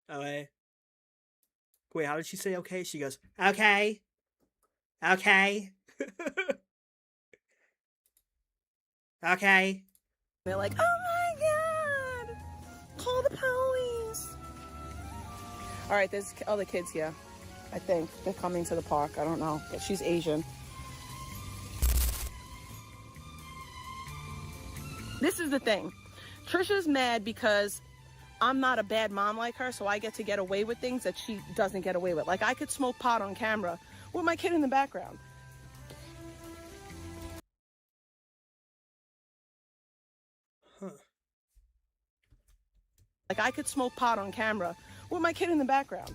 Okay? Wait, how did she say okay? She goes, okay. Okay. Okay.
they're like, oh my god! Call the police! Alright, there's other kids here. I think. They're coming to the park. I don't know. But she's Asian. This is the thing. Trisha's mad because I'm not a bad mom like her, so I get to get away with things that she doesn't get away with. Like, I could smoke pot on camera with my kid in the background.
Huh.
Like, I could smoke pot on camera with my kid in the background.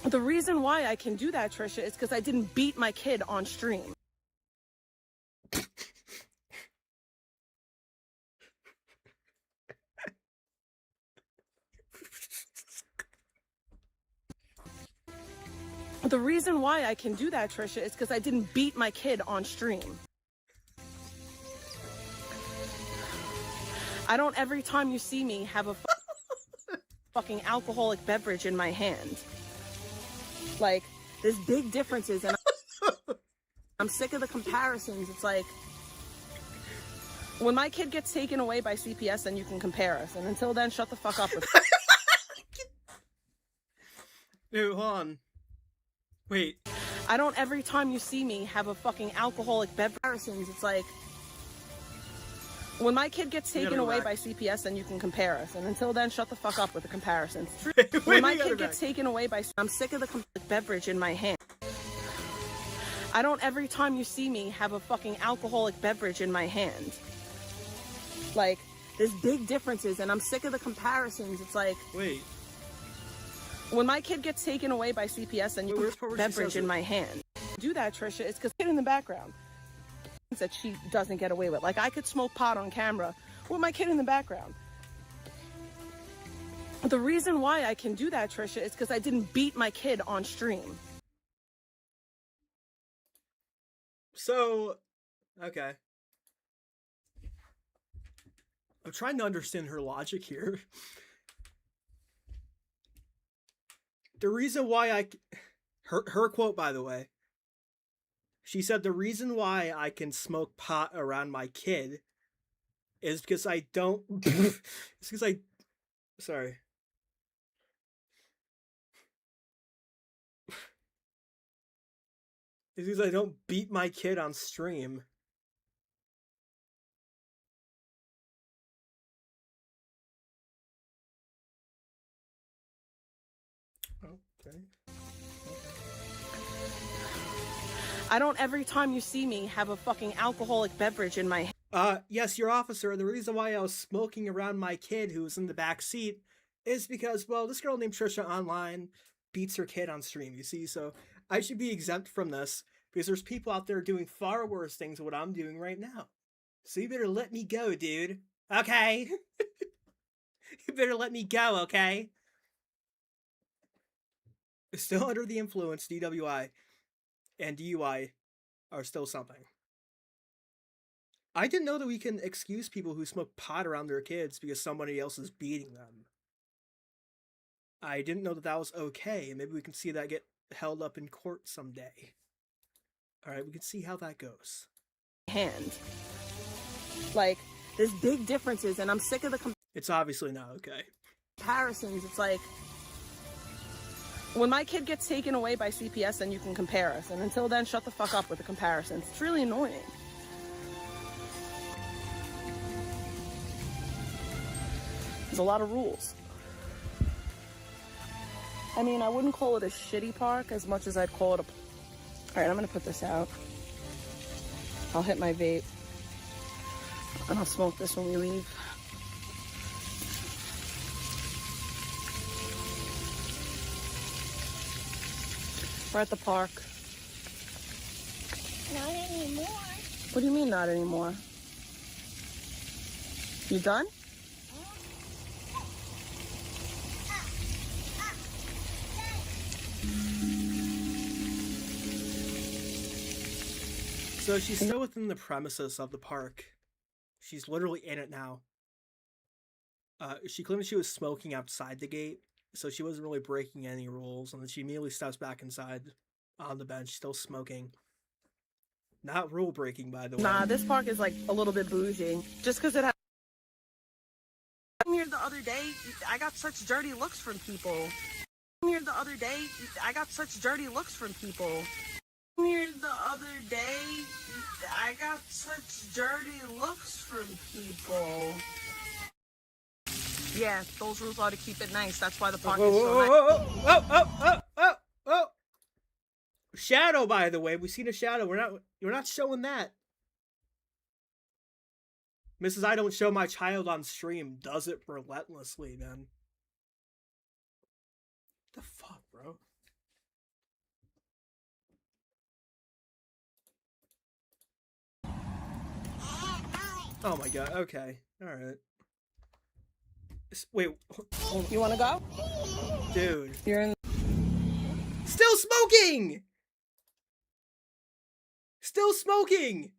The reason why I can do that, Trisha, is because I didn't beat my kid on stream. The reason why I can do that, Trisha, is because I didn't beat my kid on stream. I don't every time you see me have a fucking alcoholic beverage in my hand. Like, there's big differences, and I'm sick of the comparisons. It's like, when my kid gets taken away by CPS, then you can compare us. And until then, shut the fuck up.
Dude, hold on. Wait.
I don't every time you see me have a fucking alcoholic beverage. It's like, when my kid gets taken away by CPS, then you can compare us. And until then, shut the fuck up with the comparisons. When my kid gets taken away by, I'm sick of the beverage in my hand. I don't every time you see me have a fucking alcoholic beverage in my hand. Like, there's big differences, and I'm sick of the comparisons. It's like,
wait.
When my kid gets taken away by CPS, then you can beverage in my hand. Do that, Trisha. It's because kid in the background that she doesn't get away with. Like, I could smoke pot on camera with my kid in the background. The reason why I can do that, Trisha, is because I didn't beat my kid on stream.
So, okay. I'm trying to understand her logic here. The reason why Her quote, by the way. She said, the reason why I can smoke pot around my kid is because I don't... it's because I... Sorry. It's because I don't beat my kid on stream. Okay.
I don't every time you see me have a fucking alcoholic beverage in my hand.
Yes, your officer, the reason why I was smoking around my kid who was in the back seat is because, well, this girl named Trisha online beats her kid on stream, you see, so I should be exempt from this because there's people out there doing far worse things than what I'm doing right now. So you better let me go, dude. Okay? You better let me go, okay? Still under the influence, DWI and DUI are still something. I didn't know that we can excuse people who smoke pot around their kids because somebody else is beating them. I didn't know that that was okay, and maybe we can see that get held up in court someday. Alright, we can see how that goes.
Hand. Like, there's big differences, and I'm sick of the
It's obviously not okay.
comparisons. It's like, when my kid gets taken away by CPS, then you can compare us. And until then, shut the fuck up with the comparisons. It's really annoying. There's a lot of rules. I mean, I wouldn't call it a shitty park as much as I'd call it a... All right, I'm gonna put this out. I'll hit my vape. And I'll smoke this when we leave. We're at the park.
Not anymore.
What do you mean, not anymore? You done?
So she's still within the premises of the park. She's literally in it now. She claimed she was smoking outside the gate, so she wasn't really breaking any rules, and then she immediately steps back inside on the bench, still smoking. Not rule breaking, by the way.
Nah, this park is like a little bit bougie. Just because it has... Here the other day, I got such dirty looks from people. Here the other day, I got such dirty looks from people. Here the other day, I got such dirty looks from people. Yeah, those rules are to keep it nice. That's why the park is so nice.
Shadow, by the way, we've seen a shadow. We're not showing that. Mrs. I don't show my child on stream does it relentlessly, man. What the fuck, bro? Oh my god, okay. Alright. Wait, hold on.
You want to go?
Dude.
You're in...
Still smoking! Still smoking!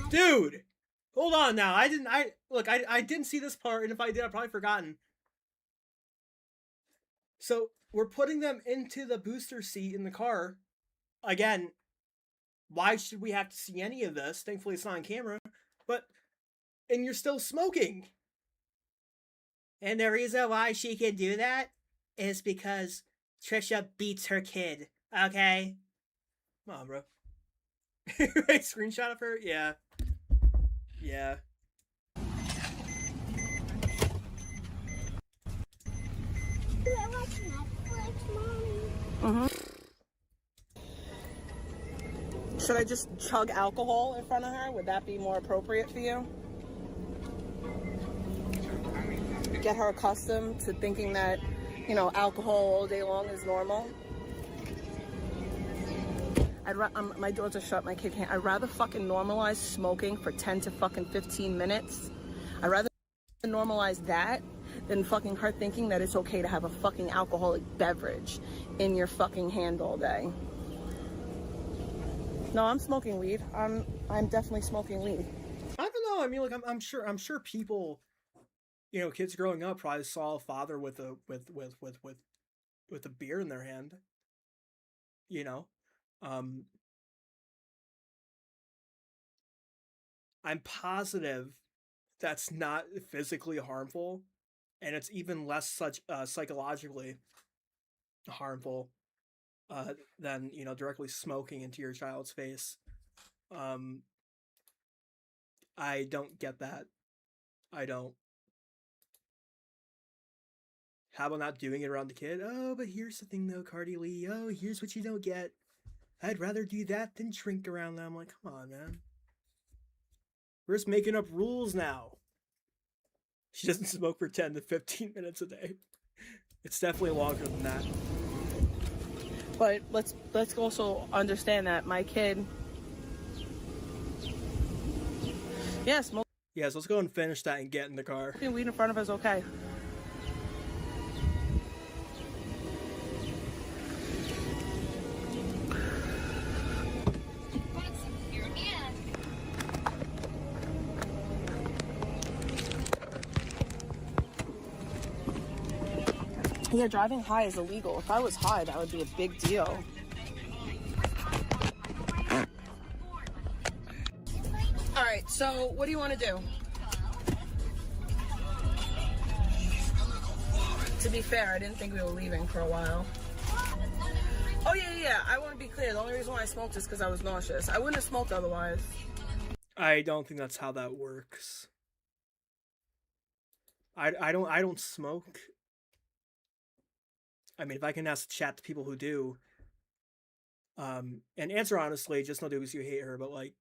Dude! Hold on now. I didn't see this part, and if I did, I've probably forgotten. So, we're putting them into the booster seat in the car. Again, why should we have to see any of this? Thankfully, it's not on camera. But, and you're still smoking. And the reason why she can do that is because Trisha beats her kid. Okay? Come on, bro. Right, screenshot of her? Yeah. Yeah.
Should I just chug alcohol in front of her? Would that be more appropriate for you? Get her accustomed to thinking that, you know, alcohol all day long is normal? My doors are shut, my kid can't. I'd rather fucking normalize smoking for 10 to fucking 15 minutes. I'd rather normalize that than fucking her thinking that it's okay to have a fucking alcoholic beverage in your fucking hand all day. No, I'm smoking weed. I'm definitely smoking weed.
I don't know. I mean, like, I'm sure people, you know, kids growing up probably saw a father with a beer in their hand. You know, um, I'm positive that's not physically harmful, and it's even less such psychologically harmful than, you know, directly smoking into your child's face. Um, I don't get that. I don't. How about not doing it around the kid? Oh, but here's the thing though, Cardi Lee. Oh, here's what you don't get. I'd rather do that than drink around them. I'm like, come on, man. We're just making up rules now. She doesn't smoke for 10 to 15 minutes a day. It's definitely longer than that.
But let's also understand that my kid, yeah, smoking
Yes, let's go and finish that and get in the car.
weed in front of us, okay. Yeah, driving high is illegal. If I was high, that would be a big deal. All right, so what do you want to do? To be fair, I didn't think we were leaving for a while. Oh, yeah. I want to be clear. The only reason why I smoked is because I was nauseous. I wouldn't have smoked otherwise.
I don't think that's how that works. I don't smoke. I mean, if I can ask chat to people who do, and answer honestly, just not do because you hate her, but like,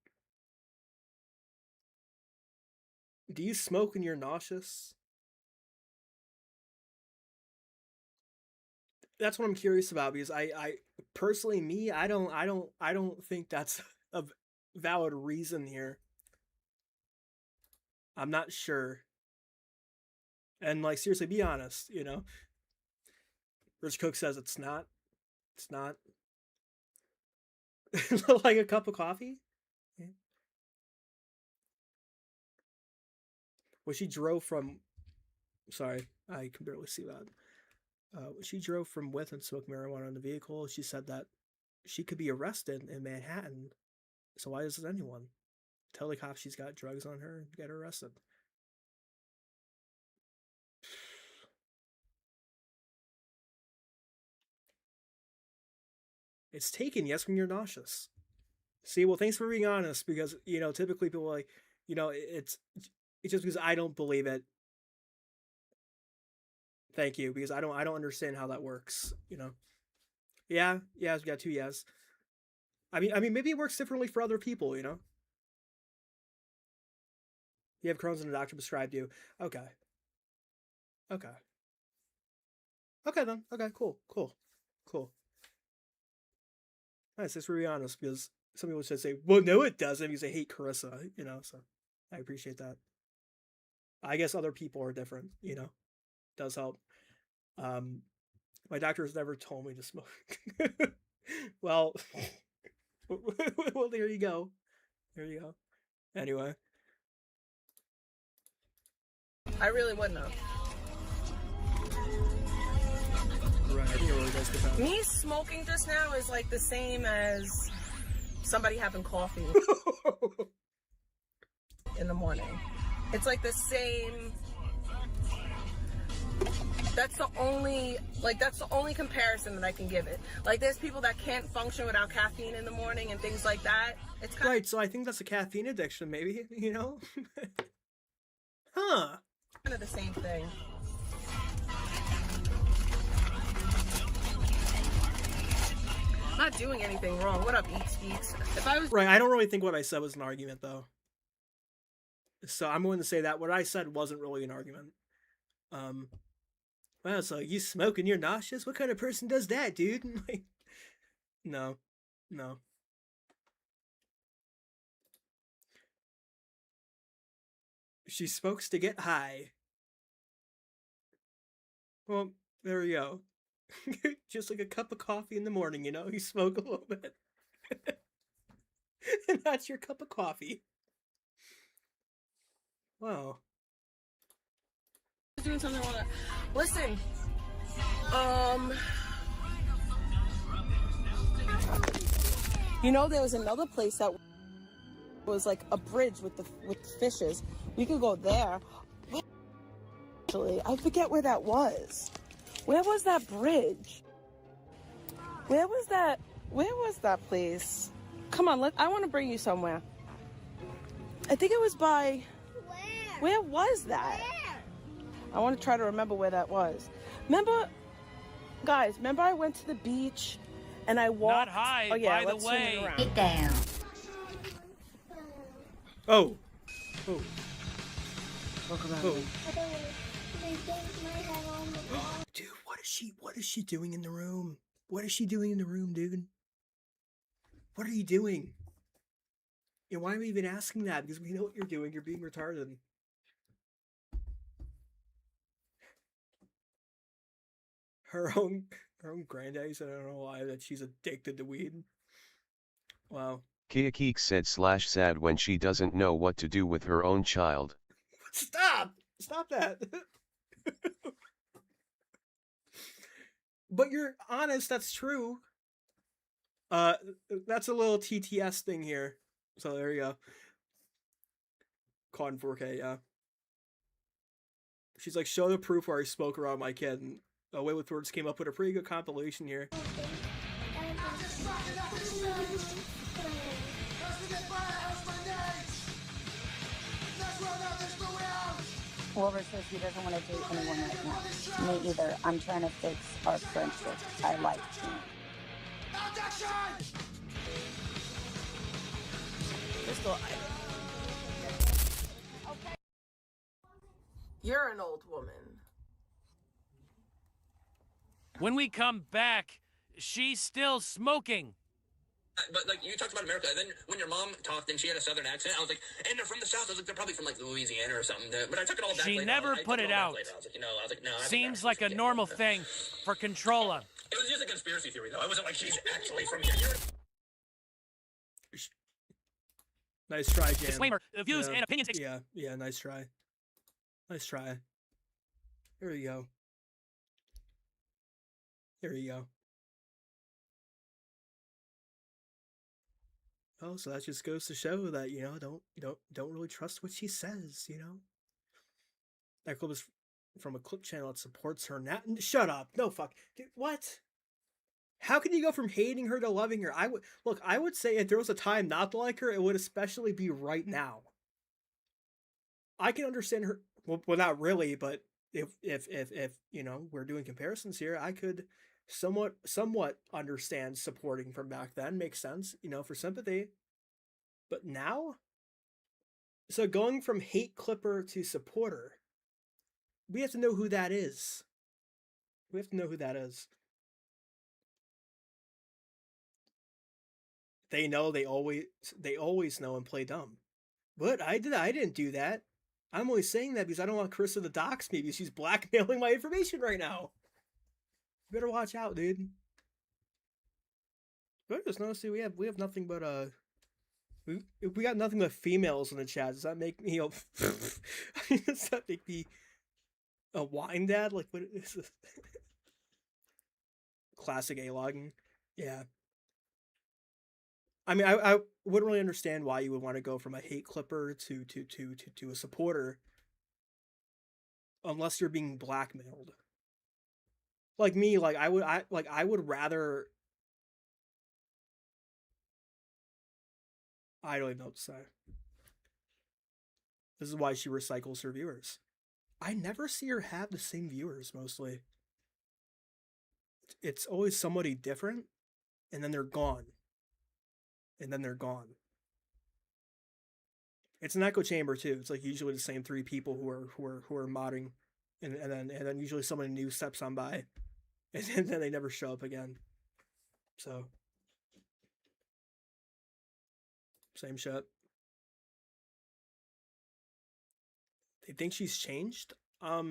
do you smoke when you're nauseous? That's what I'm curious about, because I personally, me, I don't think that's a valid reason here. I'm not sure. And like, seriously, be honest, you know? Rich Cook says it's not. It's not. Like a cup of coffee? Yeah. Well, she drove from... Sorry, I can barely see that. She drove from with and smoked marijuana in the vehicle. She said that she could be arrested in Manhattan. So why doesn't anyone tell the cops she's got drugs on her and get her arrested? It's taken, yes, when you're nauseous. See, well, thanks for being honest, because, you know, typically people are like, you know, it's just because I don't believe it. Thank you, because I don't understand how that works, you know. Yeah, we got 2 yes. I mean, maybe it works differently for other people, you know. You have Crohn's and a doctor prescribed you. Okay. Okay then. Okay, cool. Nice, let's be honest, because some people should say, well, no, it doesn't, because they hate Carissa, you know, so I appreciate that. I guess other people are different, you know. Does help. My doctor has never told me to smoke. Well, well, there you go. Anyway.
I really wouldn't have.
Right, I think it really does get that.
Me smoking just now is like the same as somebody having coffee in the morning. It's like the same. That's the only comparison that I can give it. Like, there's people that can't function without caffeine in the morning and things like that. It's kind
right, so I think that's a caffeine addiction, maybe, you know? Huh.
Kind of the same thing. I'm not doing anything wrong. What up, Eat Speaks? If I was
right, I don't really think what I said was an argument, though. So I'm going to say that what I said wasn't really an argument. Wow, so you smoke and you're nauseous? What kind of person does that, dude? Like, no. She smokes to get high. Well, there you go. Just like a cup of coffee in the morning, you know? You smoke a little bit. And that's your cup of coffee. Wow.
Doing something I wanna listen. You know, there was another place that was like a bridge with fishes. We could go there. Actually, I forget where that was. Where was that bridge? Where was that? Where was that place? Come on, I want to bring you somewhere. I think it was by. Where was that? I want to try to remember where that was. Remember, guys, remember I went to the beach and I walked.
Not high,
oh, yeah,
by the
let's turn it
way.
around.
Get down.
Oh. Oh.
Welcome back.
Oh. Dude, what is she doing in the room? What is she doing in the room, dude? What are you doing? And why am I even asking that? Because we know what you're doing. You're being retarded. Her own granddaddy said, I don't know why, that she's addicted to weed. Wow.
Kia Keek said /sad when she doesn't know what to do with her own child.
Stop! Stop that! But you're honest, that's true. That's a little TTS thing here. So there you go. Caught in 4K, yeah. She's like, show the proof where I spoke around my kid. And Away with Words came up with a pretty good compilation here.
Wilbur says he doesn't want to date anyone right now. Me either. I'm trying to fix our friendship. I like you.
Crystal, you're an old woman.
When we come back, she's still smoking.
But like you talked about America, and then when your mom talked and she had a southern accent, I was like, and they're from the south. I was like, they're probably from like Louisiana or something. But I took it all back.
She
later.
never
I
put
took
it
all back
out.
later. I was like, I was like, no. I think
Seems
that's
like a
just-
normal thing for Controlla.
It was just a conspiracy theory, though. It wasn't like she's actually from here.
Nice try, Jan.
Disclaimer, the views and opinions...
Yeah, nice try. Nice try. There you go. There you go. Oh, so that just goes to show that, you know, don't really trust what she says, you know? That clip is from a clip channel that supports her now. Shut up. No, fuck. Dude, what? How can you go from hating her to loving her? I would say if there was a time not to like her, it would especially be right now. I can understand her, well not really, but if you know, we're doing comparisons here, I could somewhat understand supporting from back then. Makes sense, you know, for sympathy. But now, so going from hate clipper to supporter, we have to know who that is. We have to know who that is. They know, they always know and play dumb. But I didn't do that. I'm only saying that because I don't want Carissa to dox me because she's blackmailing my information right now. You better watch out, dude. But I just noticed we have nothing but we got nothing but females in the chat. Does that make me does that make me a wine dad? Like, what is this? Classic A-logging. Yeah. I mean, I wouldn't really understand why you would want to go from a hate clipper to a supporter unless you're being blackmailed. Like me, I would rather. I don't even know what to say. This is why she recycles her viewers. I never see her have the same viewers mostly. It's always somebody different, and then they're gone. And then they're gone. It's an echo chamber too. It's like usually the same three people who are modding, and then usually someone new steps on by, and then they never show up again. So same shit. They think she's changed. I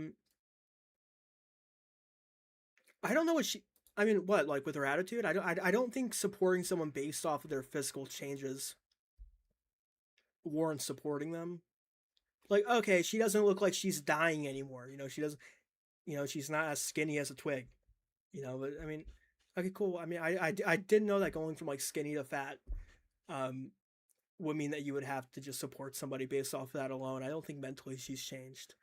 don't know what she. I mean, what, like with her attitude? I don't think supporting someone based off of their physical changes warrants supporting them. Like, okay, she doesn't look like she's dying anymore. You know, she doesn't. You know, she's not as skinny as a twig. You know, but I mean, okay, cool. I mean, I didn't know that going from like skinny to fat, would mean that you would have to just support somebody based off of that alone. I don't think mentally she's changed.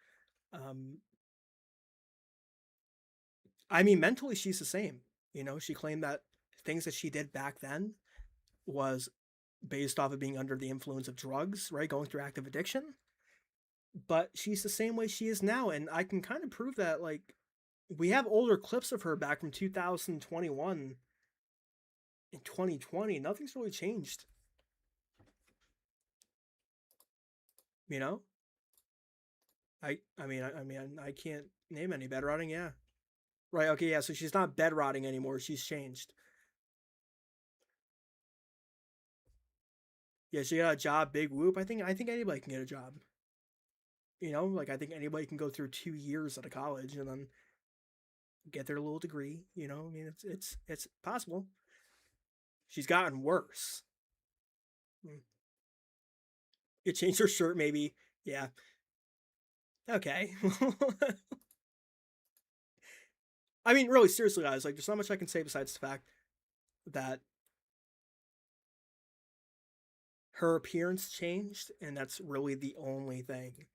I mean, mentally she's the same. You know, she claimed that things that she did back then was based off of being under the influence of drugs, right? Going through active addiction. But she's the same way she is now. And I can kind of prove that, like, we have older clips of her back from 2021 and 2020. Nothing's really changed. You know? I mean, I can't name any bed rotting, yeah. Right, okay, yeah, so she's not bed rotting anymore, she's changed. Yeah, she got a job, big whoop. I think anybody can get a job. You know, like I think anybody can go through 2 years at a college and then get their little degree, you know? I mean, it's possible. She's gotten worse. You changed her shirt, maybe. Yeah. Okay. I mean, really, seriously, guys, like, there's not much I can say besides the fact that her appearance changed, and that's really the only thing.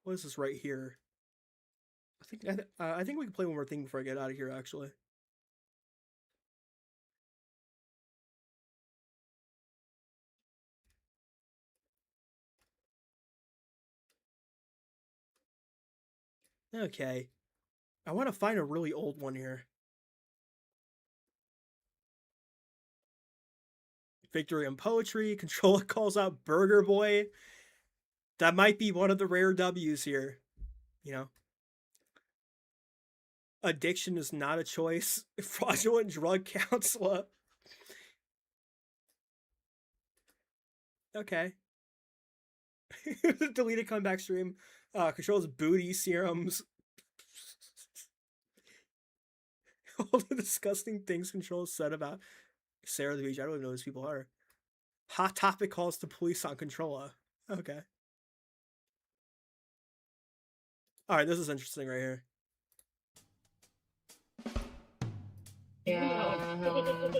What is this right here? I think we can play one more thing before I get out of here, actually. Okay. I want to find a really old one here. Victory in Poetry. Controlla calls out Burger Boy. That might be one of the rare W's here. You know? Addiction is not a choice. Fraudulent drug counselor. Okay. Deleted comeback stream. Controls booty serums. All the disgusting things Control said about Sarah the Beach. I don't even know who these people are. Hot Topic calls the police on Controlla. Okay. Alright, this is interesting right here.
Yeah.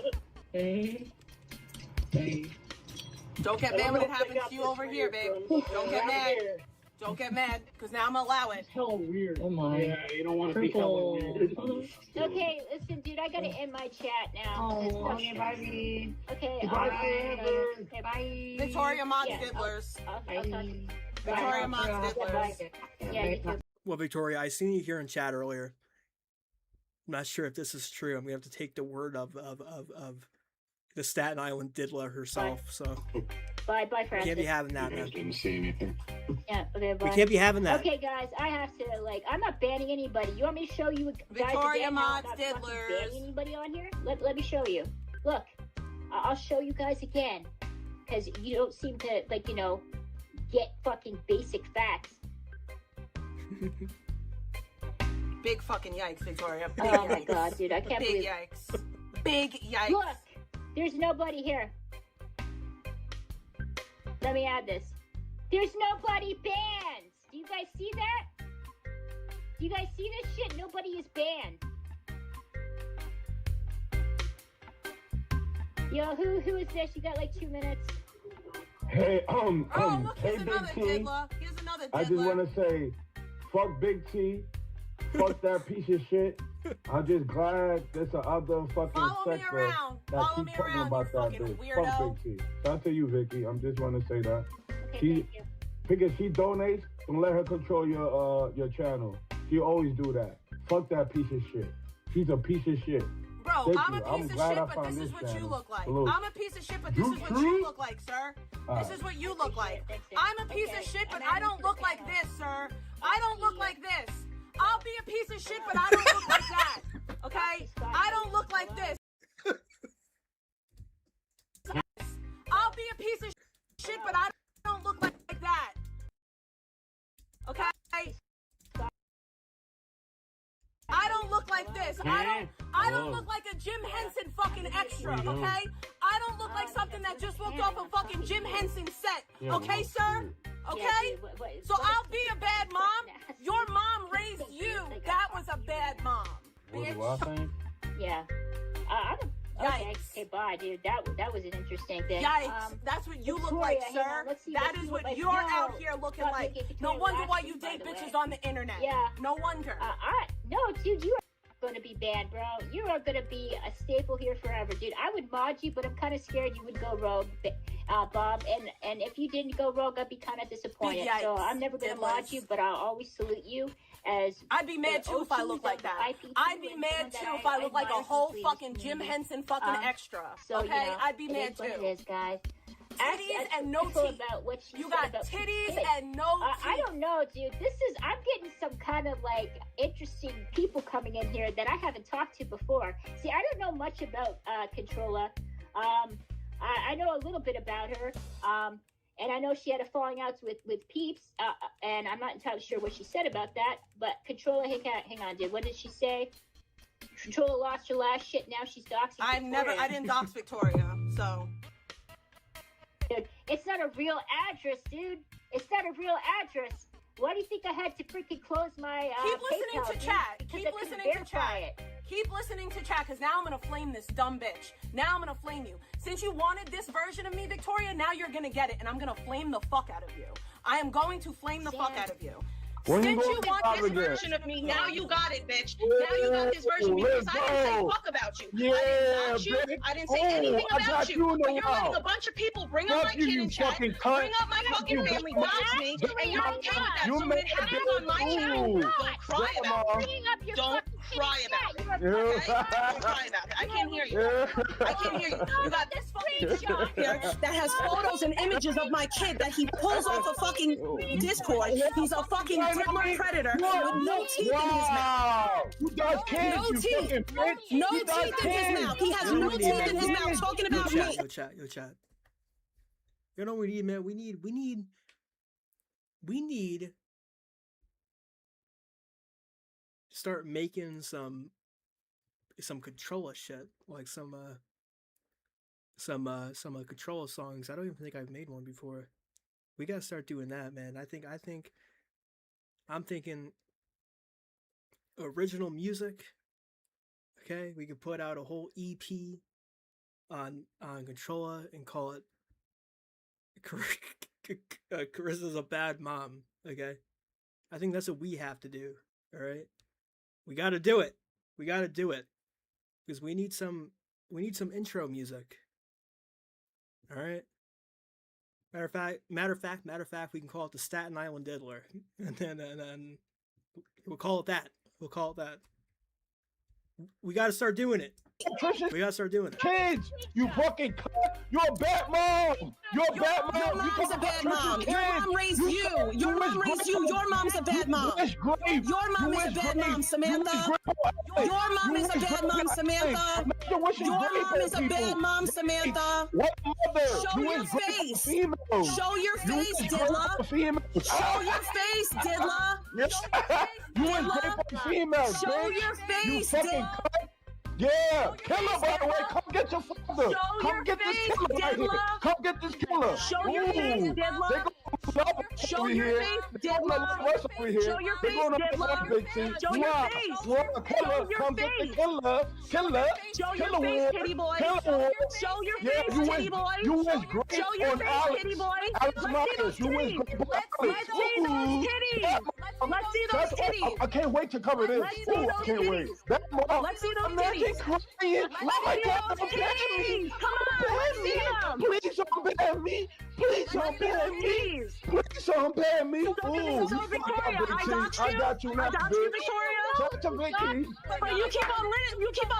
Hey.
Don't get mad when it happens to you over here, babe. Don't get mad. Don't get mad, because now I'm gonna allow it.
Hell weird. Oh my.
Yeah, you don't want to be hella weird.
Okay, listen, dude, I gotta end my chat now.
Oh, okay, bye.
Okay,
Bye.
okay, bye.
Victoria Mod
Yeah,
Diddlers.
I'll talk to you.
Victoria Mod Diddlers.
Yeah, you too.
Well, Victoria, I seen you here in chat earlier. I'm not sure if this is true. I'm gonna have to take the word of the Staten Island diddler herself. So
Bye, Francis.
can't be having that, man.
Didn't say anything.
Yeah, okay, bye.
We can't be having that.
Okay, guys, I have to, I'm not banning anybody. You want me to show you guys
Victoria
again how I'm
Mod
not fucking
Diddlers.
banning anybody on here? Let me show you. Look, I'll show you guys again. Because you don't seem to, get fucking basic facts.
Big fucking yikes, Victoria. Big
Oh my
yikes.
god, dude, I can't
Big
believe
yikes. Big yikes.
Look, there's nobody here. Let me add this. There's nobody banned. Do you guys see that? Do you guys see this shit? Nobody is banned. Yo, who is this? You got 2 minutes.
Hey,
Oh, look,
hey,
here's another
Big T.
diddler. Here's another diddler.
I just want to say, fuck Big T. Fuck that piece of shit. I'm just glad there's a other fucking
Follow me
sector
around.
that
Follow
keep
me
talking
around,
about
you
that
fucking
bitch.
weirdo.
Fuck Big T. Shout to you, Vicky. I'm just want to say that.
Okay,
She,
thank you.
because she donates, don't let her control your channel. She always do that. Fuck that piece of shit. She's a piece of shit.
Bro,
Thank
I'm
you.
a
I'm
piece of
glad
shit,
I
but
found
this is
this
what you
channel.
look like.
Salute.
I'm a piece of shit, but this
You
is what
too?
you look like, sir.
Alright.
This is what you look like.
That's it.
I'm a piece of shit, but I don't look like this, sir. I don't look like this. I'll be a piece of shit, but I don't look like that. Okay? I don't look like this. I'll be a piece of shit, but I don't look like that. Okay? I don't look look like this. I don't look like a Jim Henson fucking extra, okay? I don't look like something that just walked off a fucking Jim Henson set, okay, sir? Okay? So I'll be a bad mom. Your mom raised you. That was a bad mom.
What do I think?
Yeah. Okay. Okay, bye, dude. That was an interesting thing.
Yikes. That's what you look like, sir. That is what you're out here looking like. No wonder why you date bitches on the internet.
Yeah.
No wonder.
No, dude, you are going to be banned, bro. You are going to be a staple here forever, dude. I would mod you, but I'm kind of scared you would go rogue, Bob. And if you didn't go rogue, I'd be kind of disappointed.
Yikes.
So I'm never going to mod you, but I'll always salute you.
I'd be mad too if I looked like that. I'd be mad too if I looked like a whole fucking Jim Henson fucking extra.
So,
okay,
you know,
I'd be mad too.
It is, guys.
Titties and no teeth. You got titties and no teeth.
I don't know, dude. I'm getting some kind of like interesting people coming in here that I haven't talked to before. See, I don't know much about Controlla. I know a little bit about her. And I know she had a falling out with Peeps, and I'm not entirely sure what she said about that. But Controlla, hang on, dude. What did she say? Controlla lost her last shit. Now she's doxing.
I didn't dox Victoria, so.
Dude, it's not a real address, dude. It's not a real address. Why do you think I had to freaking close my
Keep listening
PayPal,
to chat.
Because
Keep
I couldn't
listening to
verify
chat.
it.
Keep listening to chat, because now I'm going to flame this dumb bitch. Now I'm going to flame you. Since you wanted this version of me, Victoria, now you're going to get it, and I'm going to flame the fuck out of you. I am going to flame the fuck out of you.
When
Since
you
you want this version
of me, now you got it, bitch. Now you got this version of me because I didn't say fuck about you.
Yeah,
I didn't dox you. I didn't say anything about you. But you're letting a bunch of people bring up my kid in chat, bring up my fucking family, dox me, and you're okay with that. So when it happens on my channel, don't cry about it. Don't cry about it. Okay? Don't cry about it. I can't hear you. I can't hear you. You got this fucking shot here that has photos and images of my kid that he pulls off a fucking Discord. He's a fucking diddler predator with no teeth in his mouth.
You guys can't.
No teeth. No teeth in his mouth. He has no teeth in his mouth. Talking about me.
Yo, chat. You know what we need, man? We need to start making some Controlla shit, like some Controlla songs. I don't even think I've made one before. We gotta start doing that, man. I'm thinking original music. Okay, we could put out a whole EP on Controlla and call it Carissa's a bad mom. Okay, I think that's what we have to do. All right, we got to do it. Because we need some intro music. All right. Matter of fact, we can call it the Staten Island Diddler, and then we'll call it that. We got to start doing it.
Kids, you fucking cunt. You're a bad mom. You're a bad mom.
Your mom's a bad mom. Your mom raised you. Your mom raised you. Your mom's a bad mom. Your mom is a bad mom, Samantha. Your mom is a bad mom, Samantha. Your mom is a bad mom, Samantha. Show your face. Show your face, Diddler. Show your face, Diddler. Show your face, Diddler.
Yeah, killer, by the way, come get your father. Come get this killer right here. Come get this killer.
Show your face, Diddler. Show your face, Diddler. Show your face, Diddler. Show your face.
Come get the killer.
Show your face, kitty boy. Show your face, kitty boy.
You was great
Show your
on
face,
Alex.
kitty boy.
Alex Myers, you was great on Alex.
Let's see those titties. Let's see those titties.
I can't wait to cover this.
Let's see those
I can't wait.
titties. Let's see those titties.
Let's see those titties.
Come on, let's see them.
Please don't ban me. Please don't ban me. Please don't ban me.
So Victoria, I got you, Victoria.
Talk to Vicky.
But you keep on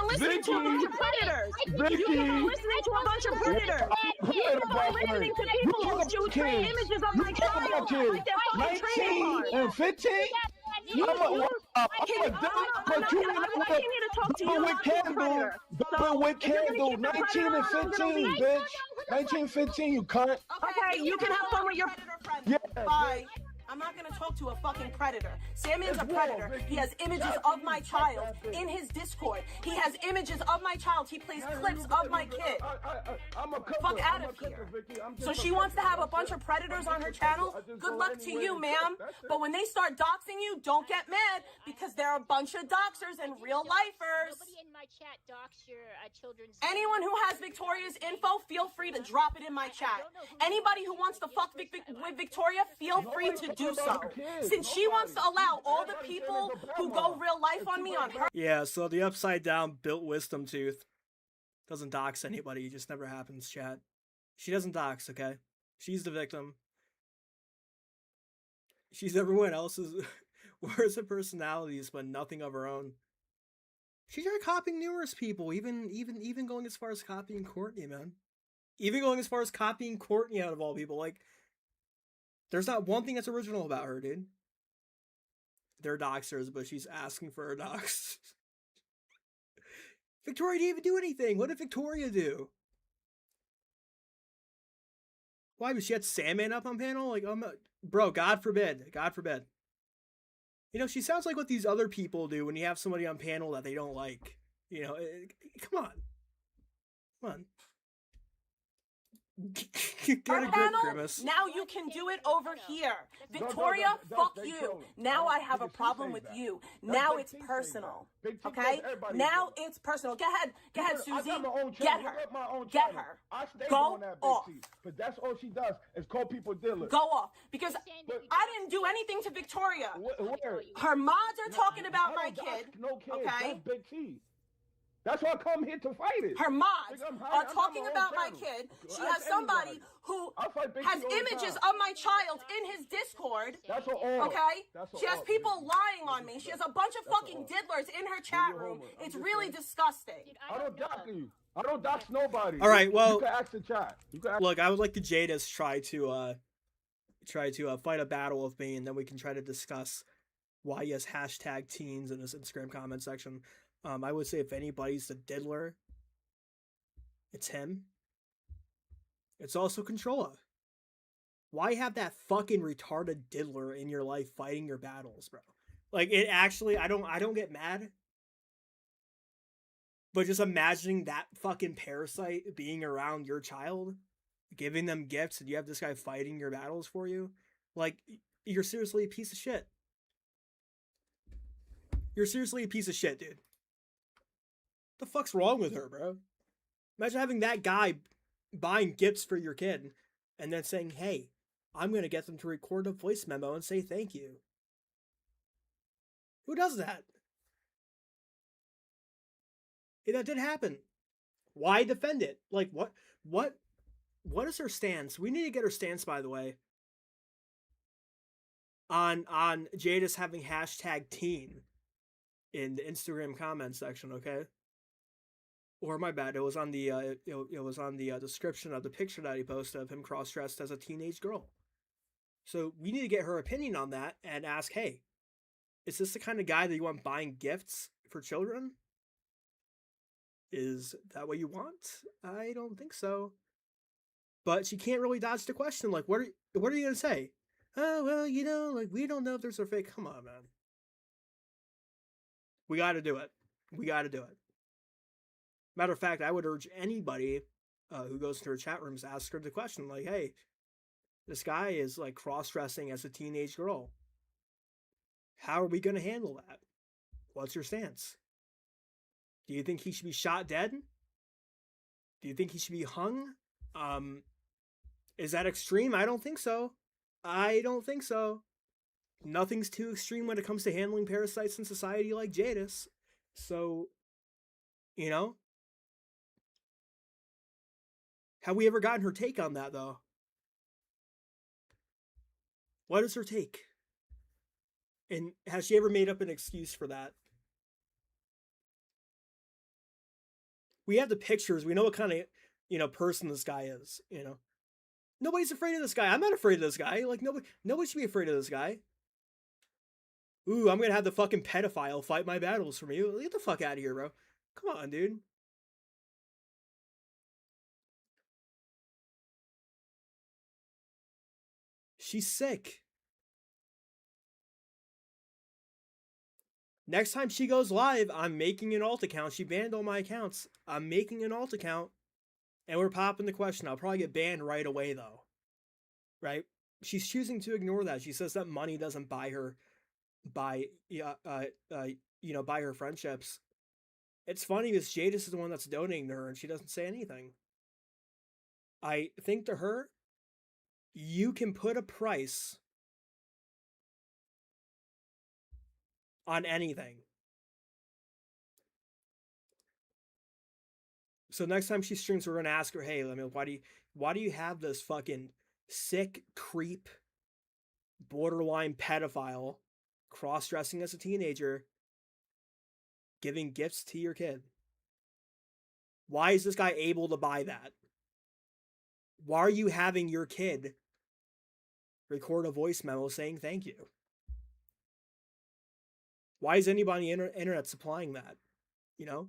listening to a bunch of predators. You keep on listening to a bunch of predators. You keep on listening to people who shoot images of my child like they're fucking trading
19 and 15?
I came here to talk to you about
with Candle, 19 and 15, bitch. 19, 15, you cunt.
Okay, you can have fun with your
Bye. I'm not gonna talk to a fucking predator. Sandman's a predator. He has images of my child in his Discord. He has images of my child. He plays clips of my kid. Fuck out of here. So she wants to have a bunch of predators on her channel? Good luck to you, ma'am. But when they start doxing you, don't get mad because they're a bunch of doxers and real lifers.
Nobody in my chat dox your children's.
Anyone who has Victoria's info, feel free to drop it in my chat. Anybody who wants to fuck with Victoria, feel free to do so. Since she wants to allow all the people who go real life on me on her.
Yeah, so the upside down built wisdom tooth doesn't dox anybody. It just never happens, chat. She doesn't dox, okay? She's the victim. She's everyone else's words and personalities, but nothing of her own. She tried copying numerous people, even going as far as copying Courtney, man. Even going as far as copying Courtney out of all people. Like, there's not one thing that's original about her, dude. They're doxers, but she's asking for a dox. Victoria didn't even do anything. What did Victoria do? Why? Was she had Sandman up on panel? Like, bro, God forbid. God forbid. You know, she sounds like what these other people do when you have somebody on panel that they don't like. You know, come on. Come on. Get a grip, Grimace.
Now you can do it over here. Victoria, fuck you. Now I have a problem with you. Now it's personal. Okay? Now it's personal. Go ahead, Susie. Get her. Get her. Go off.
But that's all she does is call people dealers.
Go off. Because I didn't do anything to Victoria. Her mods are talking about my kid. Okay?
That's Big T. That's why I come here to fight it.
Her mods are talking about my kid. She has somebody who has images of my child in his Discord.
That's all.
Okay? She has people lying on me. She has a bunch of fucking diddlers in her chat room. It's really disgusting.
I don't dox you. I don't dox nobody.
All right, well,
you can ask the chat.
Look, I would like the Jadis try to fight a battle with me, and then we can try to discuss why he has hashtag teens in his Instagram comment section. I would say if anybody's the diddler, it's him. It's also Controlla. Why have that fucking retarded diddler in your life fighting your battles, bro? Like, it actually, I don't get mad. But just imagining that fucking parasite being around your child, giving them gifts, and you have this guy fighting your battles for you, like, you're seriously a piece of shit. You're seriously a piece of shit, dude. What the fuck's wrong with her, bro? Imagine having that guy buying gifts for your kid and then saying, hey, I'm going to get them to record a voice memo and say thank you. Who does that? Hey, that did happen. Why defend it? Like, what is her stance? We need to get her stance, by the way, on Jadis having hashtag teen in the Instagram comment section, okay? Or my bad, it was on the it was on the description of the picture that he posted of him cross-dressed as a teenage girl. So we need to get her opinion on that and ask, hey, is this the kind of guy that you want buying gifts for children? Is that what you want? I don't think so. But she can't really dodge the question. Like, what are you gonna say? Oh, well, you know, like, we don't know if there's a fake. Come on, man. We got to do it. We got to do it. Matter of fact, I would urge anybody who goes into her chat rooms to ask her the question, like, hey, this guy is, like, cross-dressing as a teenage girl. How are we going to handle that? What's your stance? Do you think he should be shot dead? Do you think he should be hung? Is that extreme? I don't think so. I don't think so. Nothing's too extreme when it comes to handling parasites in society like Jadis. So, you know? Have we ever gotten her take on that, though? What is her take? And has she ever made up an excuse for that? We have the pictures. We know what kind of, you know, person this guy is, you know? Nobody's afraid of this guy. I'm not afraid of this guy. Like, nobody should be afraid of this guy. Ooh, I'm gonna have the fucking pedophile fight my battles for me. Get the fuck out of here, bro. Come on, dude. She's sick. Next time she goes live, I'm making an alt account. She banned all my accounts. I'm making an alt account, and we're popping the question. I'll probably get banned right away, though. Right? She's choosing to ignore that. She says that money doesn't buy her, buy her friendships. It's funny because Jadis is the one that's donating to her, and she doesn't say anything. I think to her, you can put a price on anything. So next time she streams, we're gonna ask her, hey, why do you have this fucking sick creep, borderline pedophile, cross-dressing as a teenager, giving gifts to your kid? Why is this guy able to buy that? Why are you having your kid record a voice memo saying thank you? Why is anybody on the internet supplying that? You know?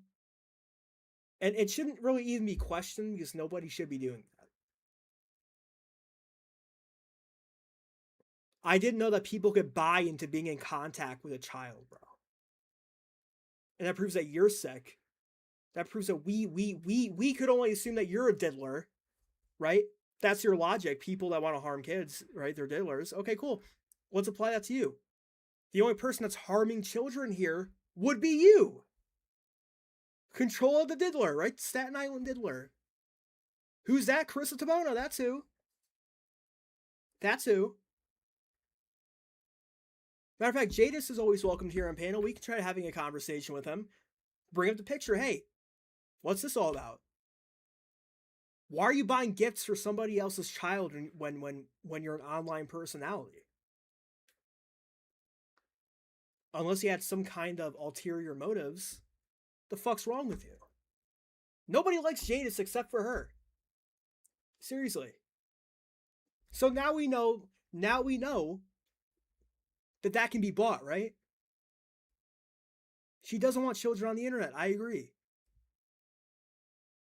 And it shouldn't really even be questioned because nobody should be doing that. I didn't know that people could buy into being in contact with a child, bro. And that proves that you're sick. That proves that we could only assume that you're a diddler, right? That's your logic. People that want to harm kids, right? They're diddlers. Okay, cool. Let's apply that to you. The only person that's harming children here would be you. Controlla the diddler, right? Staten Island diddler. Who's that? Carissa Tabona. That's who. That's who. Matter of fact, Jadis is always welcomed here on panel. We can try having a conversation with him. Bring up the picture. Hey, what's this all about? Why are you buying gifts for somebody else's child when you're an online personality? Unless you had some kind of ulterior motives, the fuck's wrong with you? Nobody likes Jadis except for her. Seriously. So now we know that can be bought, right? She doesn't want children on the internet. I agree.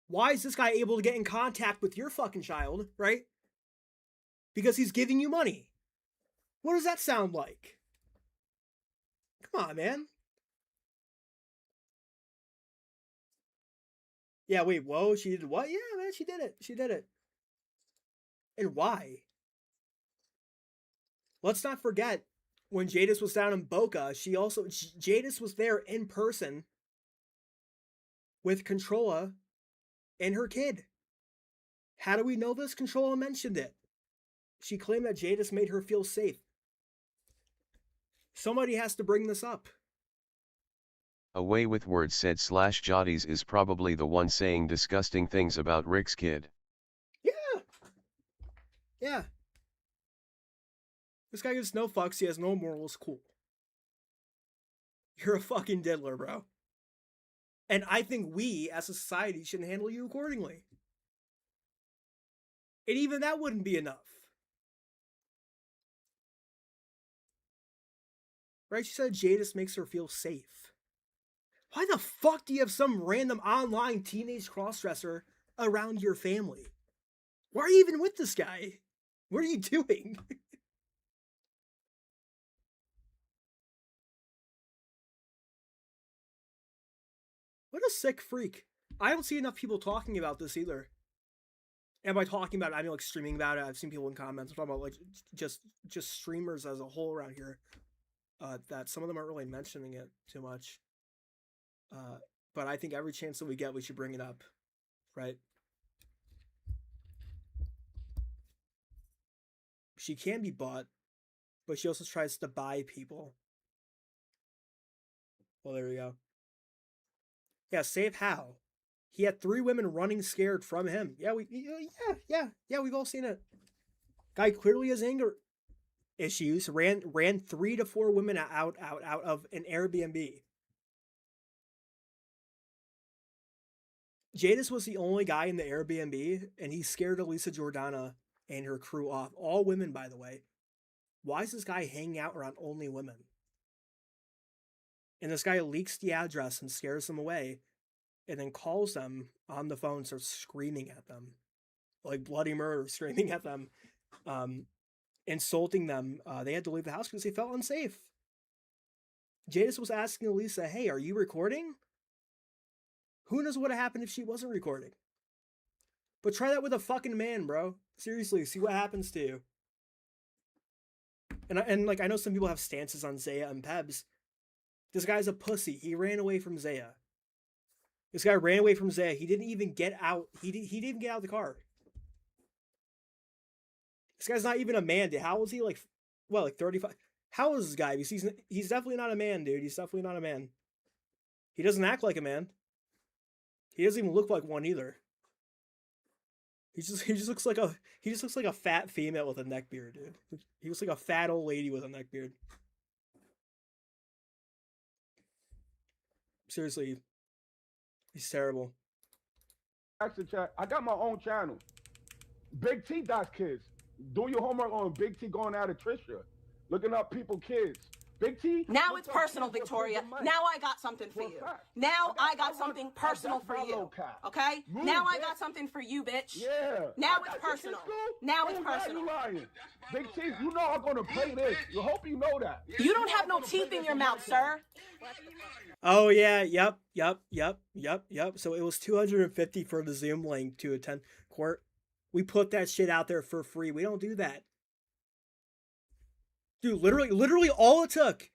Why is this guy able to get in contact with your fucking child, right? Because he's giving you money. What does that sound like? Come on, man. Yeah, wait, whoa, she did what? Yeah, man, she did it. She did it. And why? Let's not forget, when Jadis was down in Boca, Jadis was there in person with Controlla and her kid. How do we know this? Controlla mentioned it. She claimed that Jadis made her feel safe. Somebody has to bring this up.
Away with Words said /Jotties is probably the one saying disgusting things about Rick's kid.
Yeah. Yeah. This guy gives no fucks. He has no morals. Cool. You're a fucking diddler, bro. And I think we, as a society, should handle you accordingly. And even that wouldn't be enough. Right? She said Jadis makes her feel safe. Why the fuck do you have some random online teenage crossdresser around your family? Why are you even with this guy? What are you doing? What a sick freak. I don't see enough people talking about this either. And by talking about it, I mean like streaming about it. I've seen people in comments talking about like just streamers as a whole around here. That some of them aren't really mentioning it too much. But I think every chance that we get, we should bring it up, right? She can be bought, but she also tries to buy people. Well, there we go. Yeah, save how? He had 3 women running scared from him. Yeah, we've all seen it. Guy clearly has anger issues. Ran 3 to 4 women out of an Airbnb. Jadis was the only guy in the Airbnb, and he scared Elisa Jordana and her crew off. All women, by the way. Why is this guy hanging out around only women? And this guy leaks the address and scares them away, and then calls them on the phone, starts screaming at them. Like bloody murder, screaming at them, insulting them. They had to leave the house because they felt unsafe. Jadis was asking Elisa, hey, are you recording? Who knows what would have happened if she wasn't recording? But try that with a fucking man, bro. Seriously, see what happens to you. And like, I know some people have stances on Zaya and Pebs. This guy's a pussy. He ran away from Zaya. This guy ran away from Zaya. He didn't even get out. He didn't even get out of the car. This guy's not even a man, dude. How old is he? Like, well, like 35. How old is this guy? He's definitely not a man, dude. He's definitely not a man. He doesn't act like a man. He doesn't even look like one either. He just looks like a fat female with a neck beard, dude. He looks like a fat old lady with a neck beard. Seriously, he's terrible.
I got my own channel. Big T does kids. Do your homework on Big T going out of Trisha. Looking up people kids. Big T.
Now it's personal, Victoria. Now I got something for you. Now I got something personal for you. Okay? Now I got something for you, bitch.
Yeah.
Now it's personal. Now it's personal.
Big T, you know I'm gonna play this. You hope you know that.
You don't have no teeth in your mouth, sir.
Oh yeah, yep. So it was $250 for the Zoom link to attend court. We put that shit out there for free. We don't do that. Dude, literally all it took.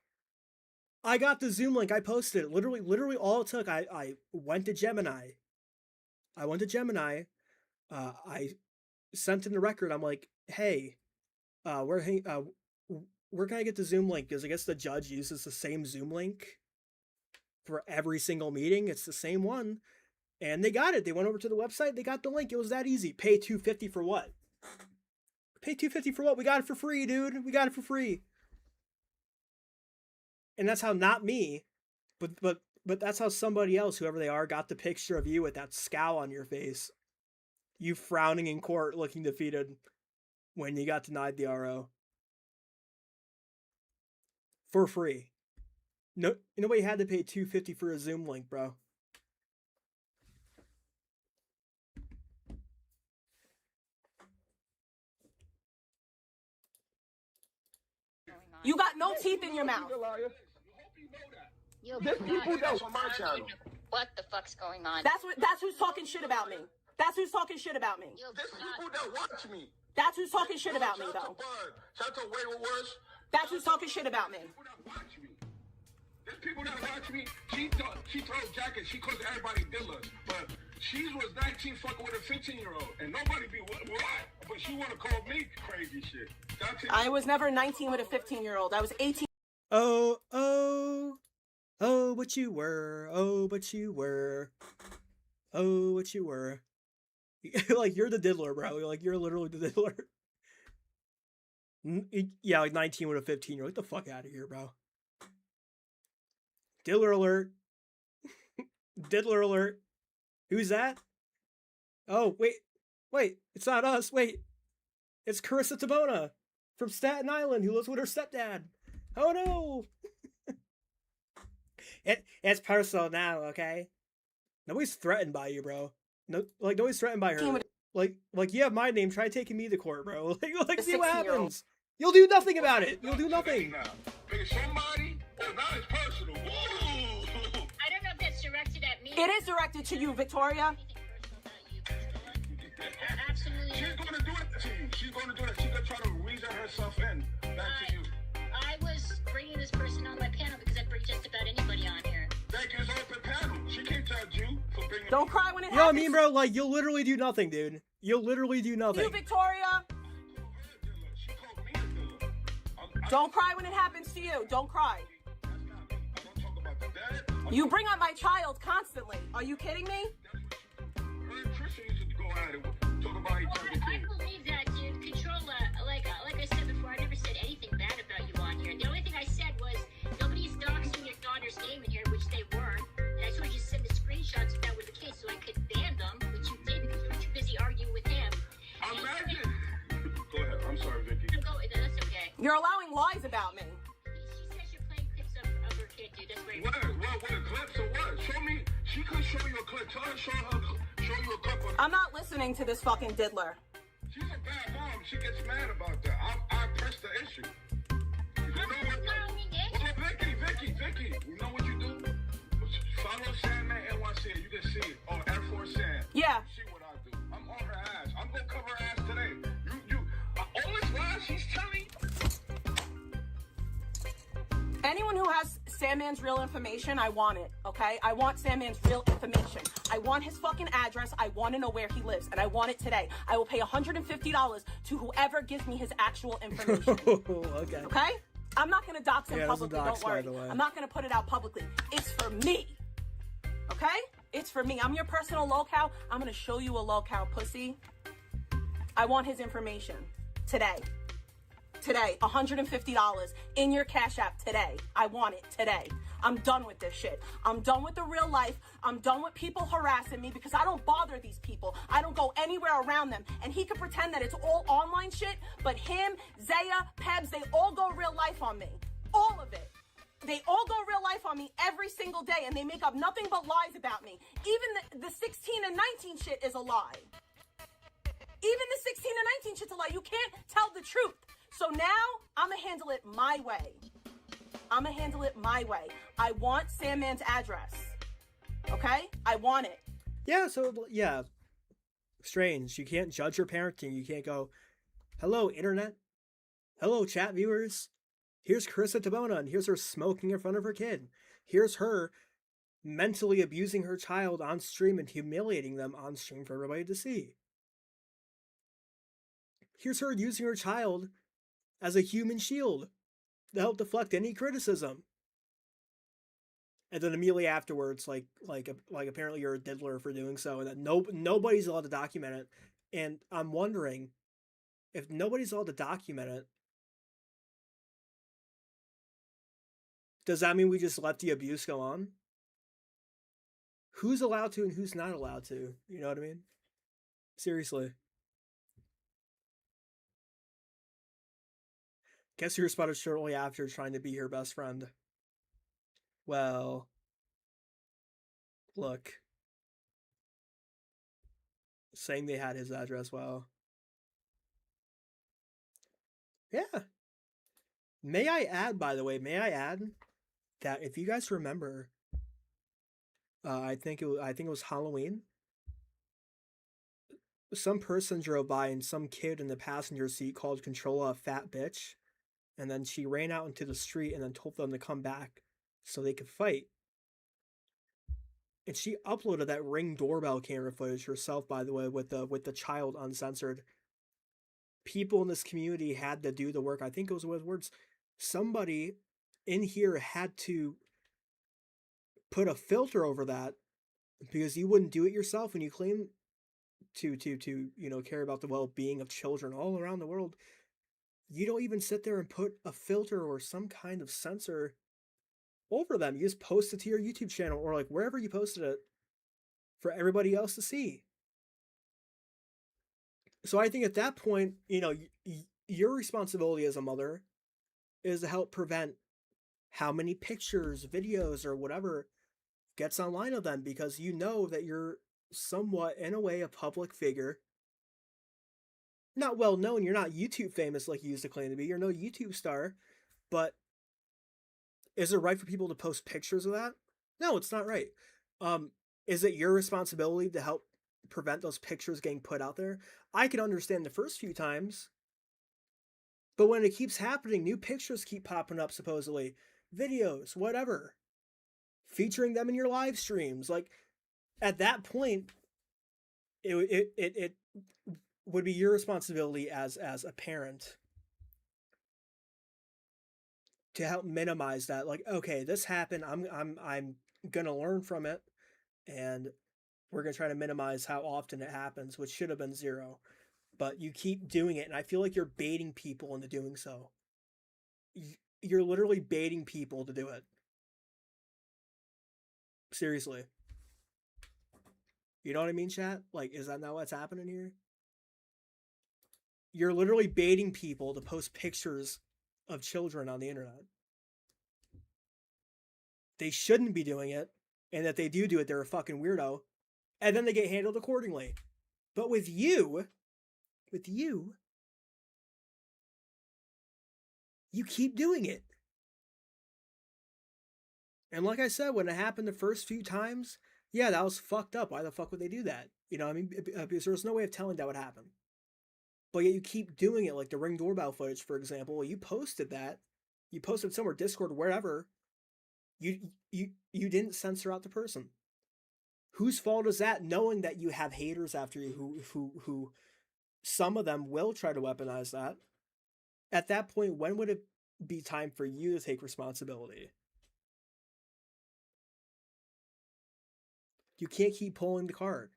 I got the Zoom link. I posted it. Literally all it took. I went to Gemini. I sent in the record. I'm like, hey, where can I get the Zoom link? Because I guess the judge uses the same Zoom link for every single meeting. It's the same one. And they got it. They went over to the website. They got the link. It was that easy. Pay $250 for what? Pay $250 for what? We got it for free, dude. We got it for free. And that's how not me, but that's how somebody else, whoever they are, got the picture of you with that scowl on your face. You frowning in court, looking defeated when you got denied the RO. For free. No, nobody had to pay $250 for a Zoom link, bro.
You got no teeth in your mouth.
There's people that's on my channel. What the fuck's going on?
That's who's talking shit about me. That's who's talking shit about me.
There's people that watch me.
That's who's talking shit about me, though.
Shout out to Wayward Worse.
That's who's talking shit about me.
There's people that watch me. She throws jackets. She calls everybody dealers. But she was 19 fucking with a 15-year-old. And nobody be what? But she want to call me crazy shit.
I was never 19 with a 15-year-old. I was 18.
Oh, but you were. Oh, but you were. Oh, what you were. Like, you're the diddler, bro. Like, you're literally the diddler. Yeah, like 19 with a 15-year-old. Get the fuck out of here, bro. Diddler alert. Diddler alert. Who's that? Oh, wait. It's not us. Wait. It's Carissa Tabona from Staten Island who lives with her stepdad. Oh, no. It's personal now, okay? Nobody's threatened by you, bro. No, like, nobody's threatened by her. Like you have my name. Try taking me to court, bro. Like see what happens. You'll do nothing about it. You'll do nothing.
Somebody, now it's personal.
I don't know if that's directed at me.
It is directed to you, Victoria.
Absolutely.
She's going to do it to you. She's going to do it. She's going to try to reason herself in back to you.
I was bringing this person on my panel because I bring just about anybody on here.
Thank you, it's open panel. She can't judge you for bringing.
Don't cry when it happens.
You know what I mean, bro? Like, you'll literally do nothing, dude. You'll literally do nothing.
You, Victoria. Don't cry when it happens to you. Don't cry. You bring up my child constantly. Are you kidding me?
I believe that, dude. Controlla, like I said before, I never said anything bad about you on here. The only thing I said was nobody's doxing your daughter's name in here, which they weren't. And I told you to send the screenshots if that was the case so I could ban them, which you did because you were too busy arguing with him.
Imagine. Go ahead. I'm sorry, Vicky.
That's okay.
You're allowing lies about me.
She says you're playing clips of her kid, dude. That's very
What clips or what? Show me. She could show you a clip. Tell her, show you a clip.
I'm not listening to this fucking diddler.
She's a bad mom. She gets mad about that. I pressed the issue. You know what? Vicky, Vicky, you know what you do? Follow Sandman NYC. You can see it on Air Force Sand.
Yeah.
You see what I do. I'm on her ass. I'm gonna cover her ass today. All this lies she's telling.
Anyone who has Sandman's real information, I want it, okay? I want Sandman's real information. I want his fucking address. I want to know where he lives, and I want it today. I will pay $150 to whoever gives me his actual information.
Okay.
Okay? I'm not going to dox him
Yeah,
publicly,
dox,
don't worry.
by the way.
I'm not going to put it out publicly. It's for me. Okay? It's for me. I'm your personal locale. I'm going to show you a locale, pussy. I want his information. Today. Today. $150 in your Cash App today. I want it today. I'm done with this shit. I'm done with the real life. I'm done with people harassing me because I don't bother these people. I don't go anywhere around them. And he could pretend that it's all online shit, but him, Zaya, Pebs, they all go real life on me. All of it. They all go real life on me every single day, and they make up nothing but lies about me. Even the 16 and 19 shit is a lie. Even the 16 and 19 shit's a lie. You can't tell the truth. So now, I'm going to handle it my way. I'm going to handle it my way. I want Sandman's address. Okay? I want it.
Yeah, so, yeah. Strange. You can't judge your parenting. You can't go, hello, internet. Hello, chat viewers. Here's Carissa Tabona, and here's her smoking in front of her kid. Here's her mentally abusing her child on stream and humiliating them on stream for everybody to see. Here's her using her child as a human shield to help deflect any criticism. And then immediately afterwards, like apparently you're a diddler for doing so, and that nobody's allowed to document it. And I'm wondering, if nobody's allowed to document it, does that mean we just let the abuse go on? Who's allowed to and who's not allowed to? You know what I mean? Seriously. Guess you were spotted shortly after trying to be her best friend. Well, look. Saying they had his address, well. Yeah. May I add, by the way, that if you guys remember, I think it was Halloween. Some person drove by and some kid in the passenger seat called Controlla a fat bitch. And then she ran out into the street and then told them to come back so they could fight. And she uploaded that Ring doorbell camera footage herself, by the way, with the child uncensored. People in this community had to do the work. I think it was with words. Somebody in here had to put a filter over that because you wouldn't do it yourself when you claim to care about the well-being of children all around the world. You don't even sit there and put a filter or some kind of censor over them. You just post it to your YouTube channel or like wherever you posted it for everybody else to see. So I think at that point, your responsibility as a mother is to help prevent how many pictures, videos, or whatever gets online of them, because you know that you're somewhat, in a way, a public figure. Not well known, you're not YouTube famous like you used to claim to be, you're no YouTube star, but is it right for people to post pictures of that? No, it's not right. Is it your responsibility to help prevent those pictures getting put out there? I can understand the first few times, but when it keeps happening, new pictures keep popping up, supposedly, videos, whatever, featuring them in your live streams, like, at that point, it would be your responsibility as a parent to help minimize that. Like, okay, this happened. I'm gonna learn from it, and we're gonna try to minimize how often it happens, which should have been 0. But you keep doing it, and I feel like you're baiting people into doing so. You're literally baiting people to do it. Seriously. You know what I mean, chat? Like, is that not what's happening here? You're literally baiting people to post pictures of children on the internet. They shouldn't be doing it, and if they do it, they're a fucking weirdo, and then they get handled accordingly. But with you, you keep doing it. And like I said, when it happened the first few times, yeah, that was fucked up. Why the fuck would they do that? You know what I mean? Because there was no way of telling that would happen. But yet you keep doing it, like the Ring doorbell footage, for example. You posted that. You posted somewhere, Discord, wherever. You didn't censor out the person. Whose fault is that? Knowing that you have haters after you who some of them will try to weaponize that. At that point, when would it be time for you to take responsibility? You can't keep pulling the card.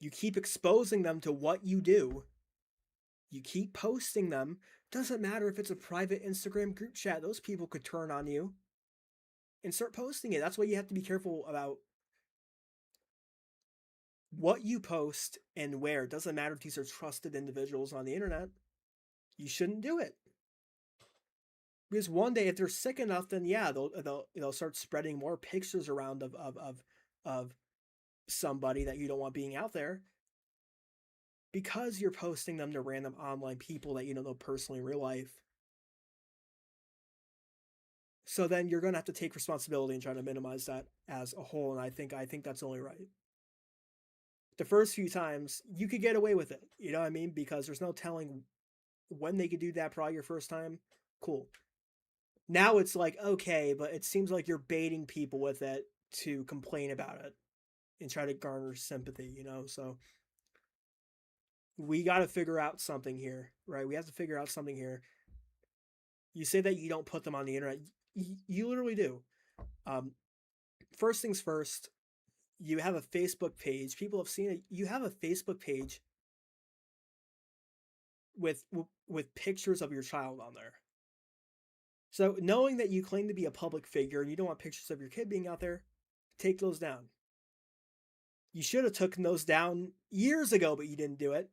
You keep exposing them to what you do. You keep posting them. Doesn't matter if it's a private Instagram group chat. Those people could turn on you and start posting it. That's why you have to be careful about what you post and where. It doesn't matter if these are trusted individuals on the internet. You shouldn't do it. Because one day, if they're sick enough, then yeah, they'll start spreading more pictures around of somebody that you don't want being out there, because you're posting them to random online people that you don't know personally in real life. So then you're gonna have to take responsibility and try to minimize that as a whole, and I think that's only right. The first few times you could get away with it, you know what I mean? Because there's no telling when they could do that. Probably your first time, cool. Now it's like, okay, but it seems like you're baiting people with it to complain about it and try to garner sympathy, you know? So we got to figure out something here, right? We have to figure out something here. You say that you don't put them on the internet. You literally do. First things first, you have a Facebook page. People have seen it. You have a Facebook page with pictures of your child on there. So knowing that you claim to be a public figure and you don't want pictures of your kid being out there, take those down. You should have taken those down years ago, but you didn't do it.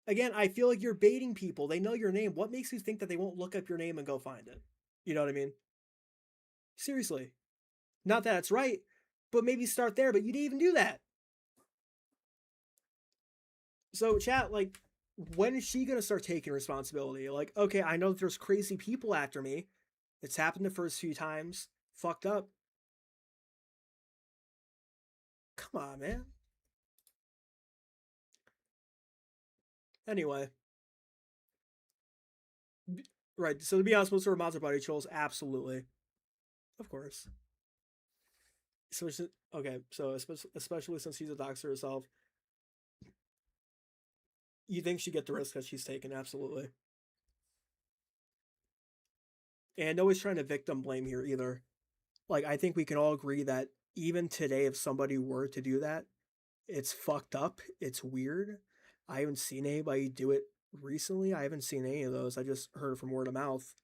Again, I feel like you're baiting people. They know your name. What makes you think that they won't look up your name and go find it? You know what I mean? Seriously. Not that it's right, but maybe start there, but you didn't even do that. So chat, like, when is she going to start taking responsibility? Like, okay, I know that there's crazy people after me. It's happened the first few times. Fucked up. Come on, man. Anyway. Right, so to be honest, most of her mods are body trolls. Absolutely. Of course. So, okay, so especially since she's a doxer herself, you think she'd get the risk that she's taken? Absolutely. And nobody's trying to victim blame here either. Like, I think we can all agree that even today, if somebody were to do that, it's fucked up. It's weird. I haven't seen anybody do it recently. I haven't seen any of those. I just heard from word of mouth.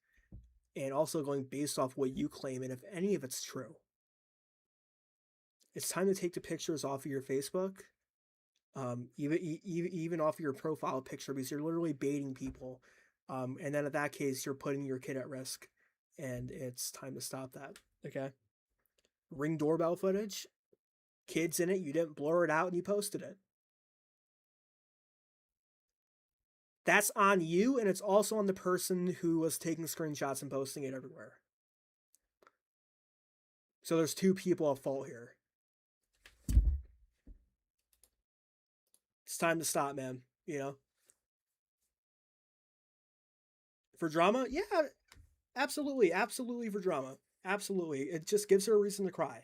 And also going based off what you claim, and if any of it's true. It's time to take the pictures off of your Facebook. Even off of your profile picture, because you're literally baiting people. And then in that case, you're putting your kid at risk. And it's time to stop that. Okay? Ring doorbell footage. Kids in it. You didn't blur it out and you posted it. That's on you, and it's also on the person who was taking screenshots and posting it everywhere. So there's two people at fault here. It's time to stop, man. You know? For drama? Yeah, absolutely. Absolutely for drama. Absolutely. It just gives her a reason to cry.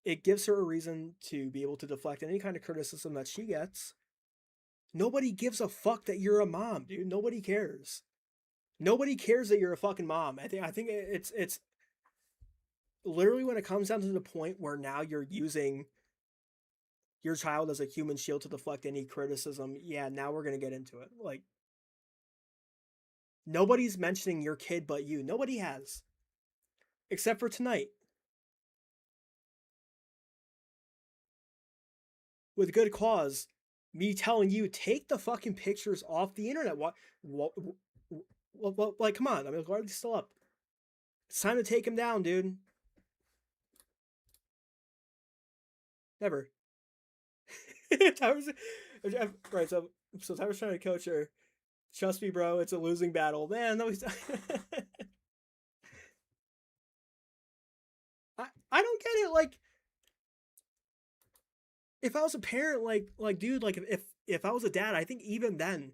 It gives her a reason to be able to deflect any kind of criticism that she gets. Nobody gives a fuck that you're a mom, dude. Nobody cares. Nobody cares that you're a fucking mom. I think it's literally when it comes down to the point where now you're using your child as a human shield to deflect any criticism. Yeah, now we're going to get into it. Like, nobody's mentioning your kid but you. Nobody has. Except for tonight. With good cause. Me telling you, take the fucking pictures off the internet. What like, come on. I mean, why are they still up? It's time to take him down, dude. Never. Right, so Tyler's trying to coach her. Trust me, bro, it's a losing battle. Man, no, he's I don't get it. Like, if I was a parent, like dude, like if I was a dad, I think even then,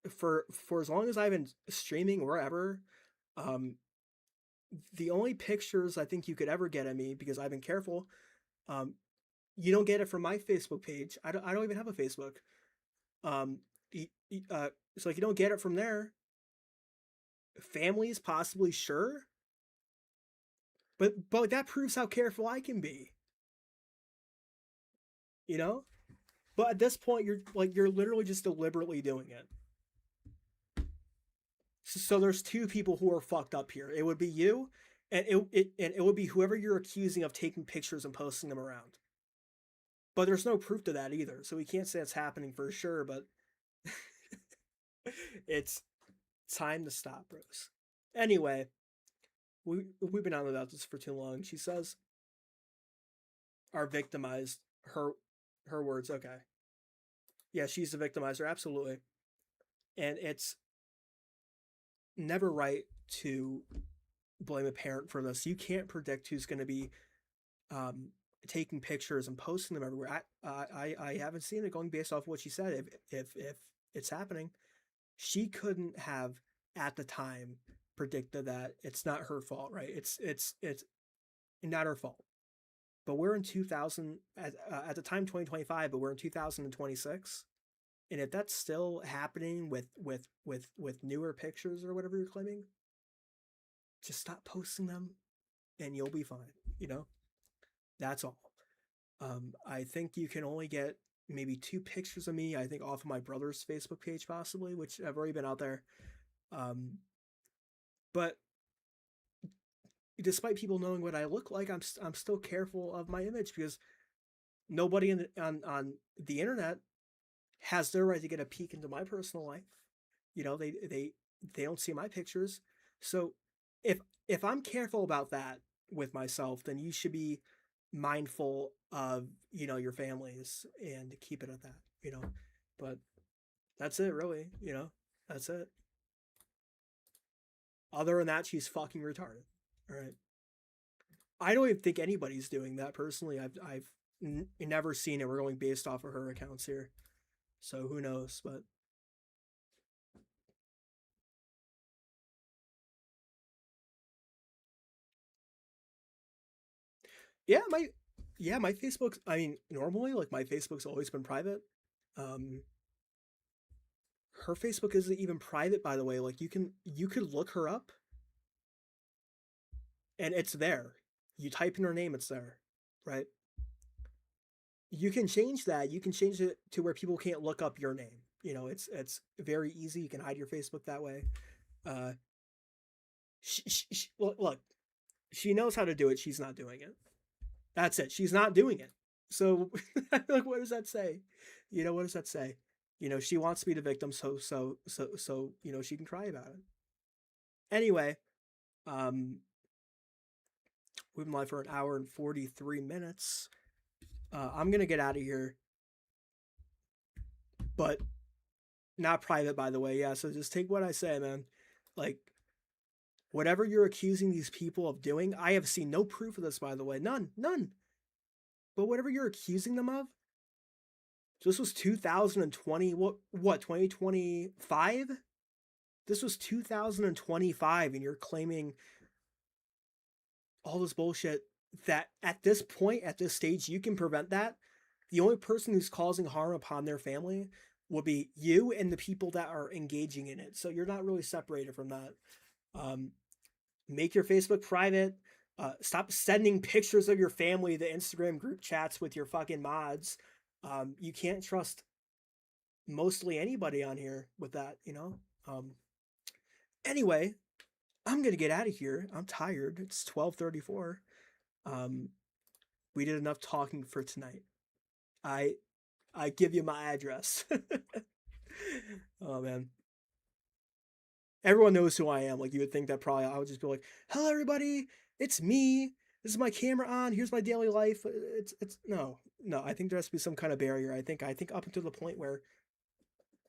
for as long as I've been streaming wherever, um, the only pictures I think you could ever get of me, because I've been careful, um, you don't get it from my Facebook page. I don't even have a Facebook. Um, it's like you don't get it from there. Families possibly, sure, but that proves how careful I can be. You know? But at this point, you're literally just deliberately doing it. So there's two people who are fucked up here. It would be you, and it would be whoever you're accusing of taking pictures and posting them around. But there's no proof to that either, so we can't say it's happening for sure. But it's time to stop, bros. Anyway, we've been on about this for too long. She says, "Are victimized." Her words. Okay. Yeah, she's the victimizer, absolutely. And it's never right to blame a parent for this. You can't predict who's going to be taking pictures and posting them everywhere. I haven't seen it going based off what she said. If it's happening, she couldn't have at the time predicted that. It's not her fault, right? It's not her fault. But we're in 2000 at the time 2025, but we're in 2026. And if that's still happening with newer pictures or whatever you're claiming, just stop posting them and you'll be fine, you know? That's all. I think you can only get maybe 2 pictures of me, I think, off of my brother's Facebook page possibly, which I've already been out there. But despite people knowing what I look like, I'm still careful of my image, because nobody on the internet has their right to get a peek into my personal life. You know, they don't see my pictures. So if I'm careful about that with myself, then you should be mindful of, you know, your families and keep it at that, you know. But that's it, really, you know. That's it. Other than that, she's fucking retarded. All right. I don't even think anybody's doing that personally. I've never seen it. We're going based off of her accounts here. So who knows, but yeah, my Facebook, I mean, normally like my Facebook's always been private. Her Facebook isn't even private, by the way. Like you could look her up and it's there. You type in her name, it's there, right? You can change that. You can change it to where people can't look up your name. You know, it's very easy. You can hide your Facebook that way. Look, she knows how to do it. She's not doing it. That's it. She's not doing it. So, like, what does that say? You know, what does that say? You know, she wants to be the victim, so you know, she can cry about it. Anyway, we've been live for 1 hour and 43 minutes. I'm gonna get out of here, but not private, by the way. Yeah, so just take what I say, man. Like, whatever you're accusing these people of doing, I have seen no proof of this, by the way. None. But whatever you're accusing them of, this was 2020, what, 2025? This was 2025, and you're claiming all this bullshit that at this point, at this stage, you can prevent that. The only person who's causing harm upon their family will be you and the people that are engaging in it. So you're not really separated from that. Make your Facebook private. Stop sending pictures of your family to Instagram group chats with your fucking mods. You can't trust mostly anybody on here with that, you know? Anyway, I'm going to get out of here. I'm tired. It's 12:34. We did enough talking for tonight. I give you my address. Oh, man. Everyone knows who I am. Like, you would think that probably I would just be like, hello, everybody. It's me. This is my camera on. Here's my daily life. It's no. I think there has to be some kind of barrier. I think up until the point where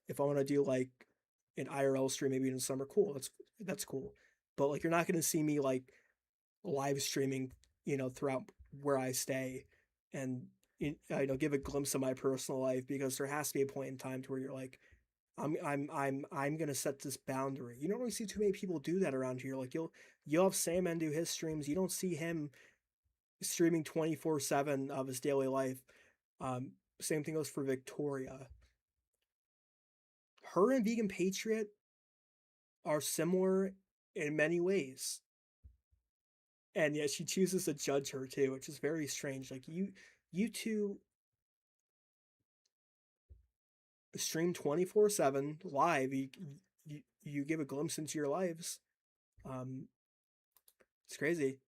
if I want to do like an IRL stream, maybe in the summer, cool. That's cool. But like, you're not going to see me like live streaming, you know, throughout where I stay, and you know, give a glimpse of my personal life, because there has to be a point in time to where you're like, I'm gonna set this boundary. You don't really see too many people do that around here. Like you'll have Sam and do his streams. You don't see him streaming 24/7 of his daily life. Same thing goes for Victoria. Her and Vegan Patriot are similar in many ways. And yet she chooses to judge her too, which is very strange. Like you two stream 24/7 live. You give a glimpse into your lives. It's crazy.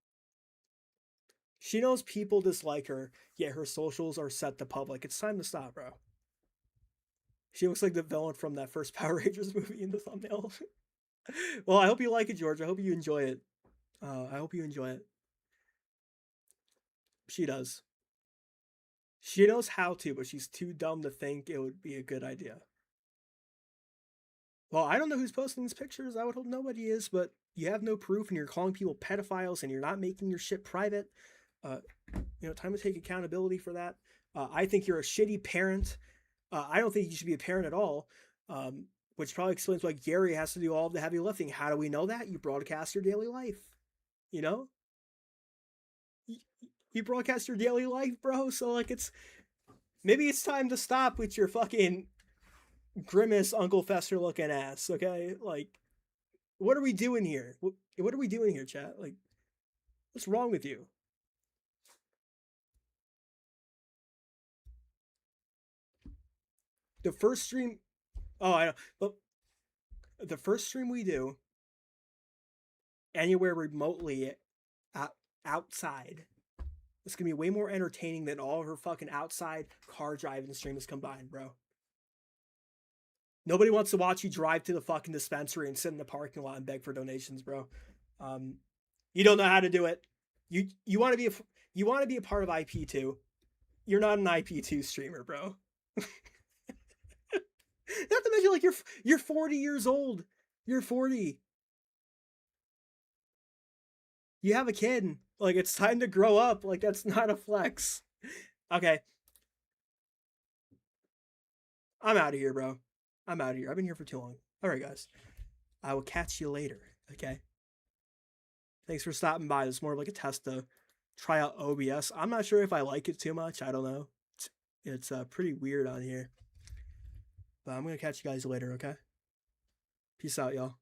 She knows people dislike her, yet her socials are set to public. It's time to stop, bro. She looks like the villain from that first Power Rangers movie in the thumbnail. Well, I hope you like it, George. I hope you enjoy it. I hope you enjoy it. She does. She knows how to, but she's too dumb to think it would be a good idea. Well, I don't know who's posting these pictures. I would hope nobody is, but you have no proof and you're calling people pedophiles and you're not making your shit private. You know, time to take accountability for that. I think you're a shitty parent. I don't think you should be a parent at all, which probably explains why Gary has to do all of the heavy lifting. How do we know that? You broadcast your daily life, you know? You broadcast your daily life, bro, so, like, maybe it's time to stop with your fucking grimace Uncle Fester looking ass, okay? Like, what are we doing here? What are we doing here, chat? Like, what's wrong with you? The first stream, I know, but the first stream we do anywhere remotely outside, it's gonna be way more entertaining than all of her fucking outside car driving streams combined, bro. Nobody wants to watch you drive to the fucking dispensary and sit in the parking lot and beg for donations, bro. You don't know how to do it. You want to be a part of IP2. You're not an IP2 streamer, bro. Not to mention, like, you're 40 years old. You're 40. You have a kid. Like, it's time to grow up. Like, that's not a flex. Okay. I'm out of here, bro. I'm out of here. I've been here for too long. All right, guys. I will catch you later, okay? Thanks for stopping by. It's more of like a test to try out OBS. I'm not sure if I like it too much. I don't know. It's pretty weird on here. But I'm going to catch you guys later, okay? Peace out, y'all.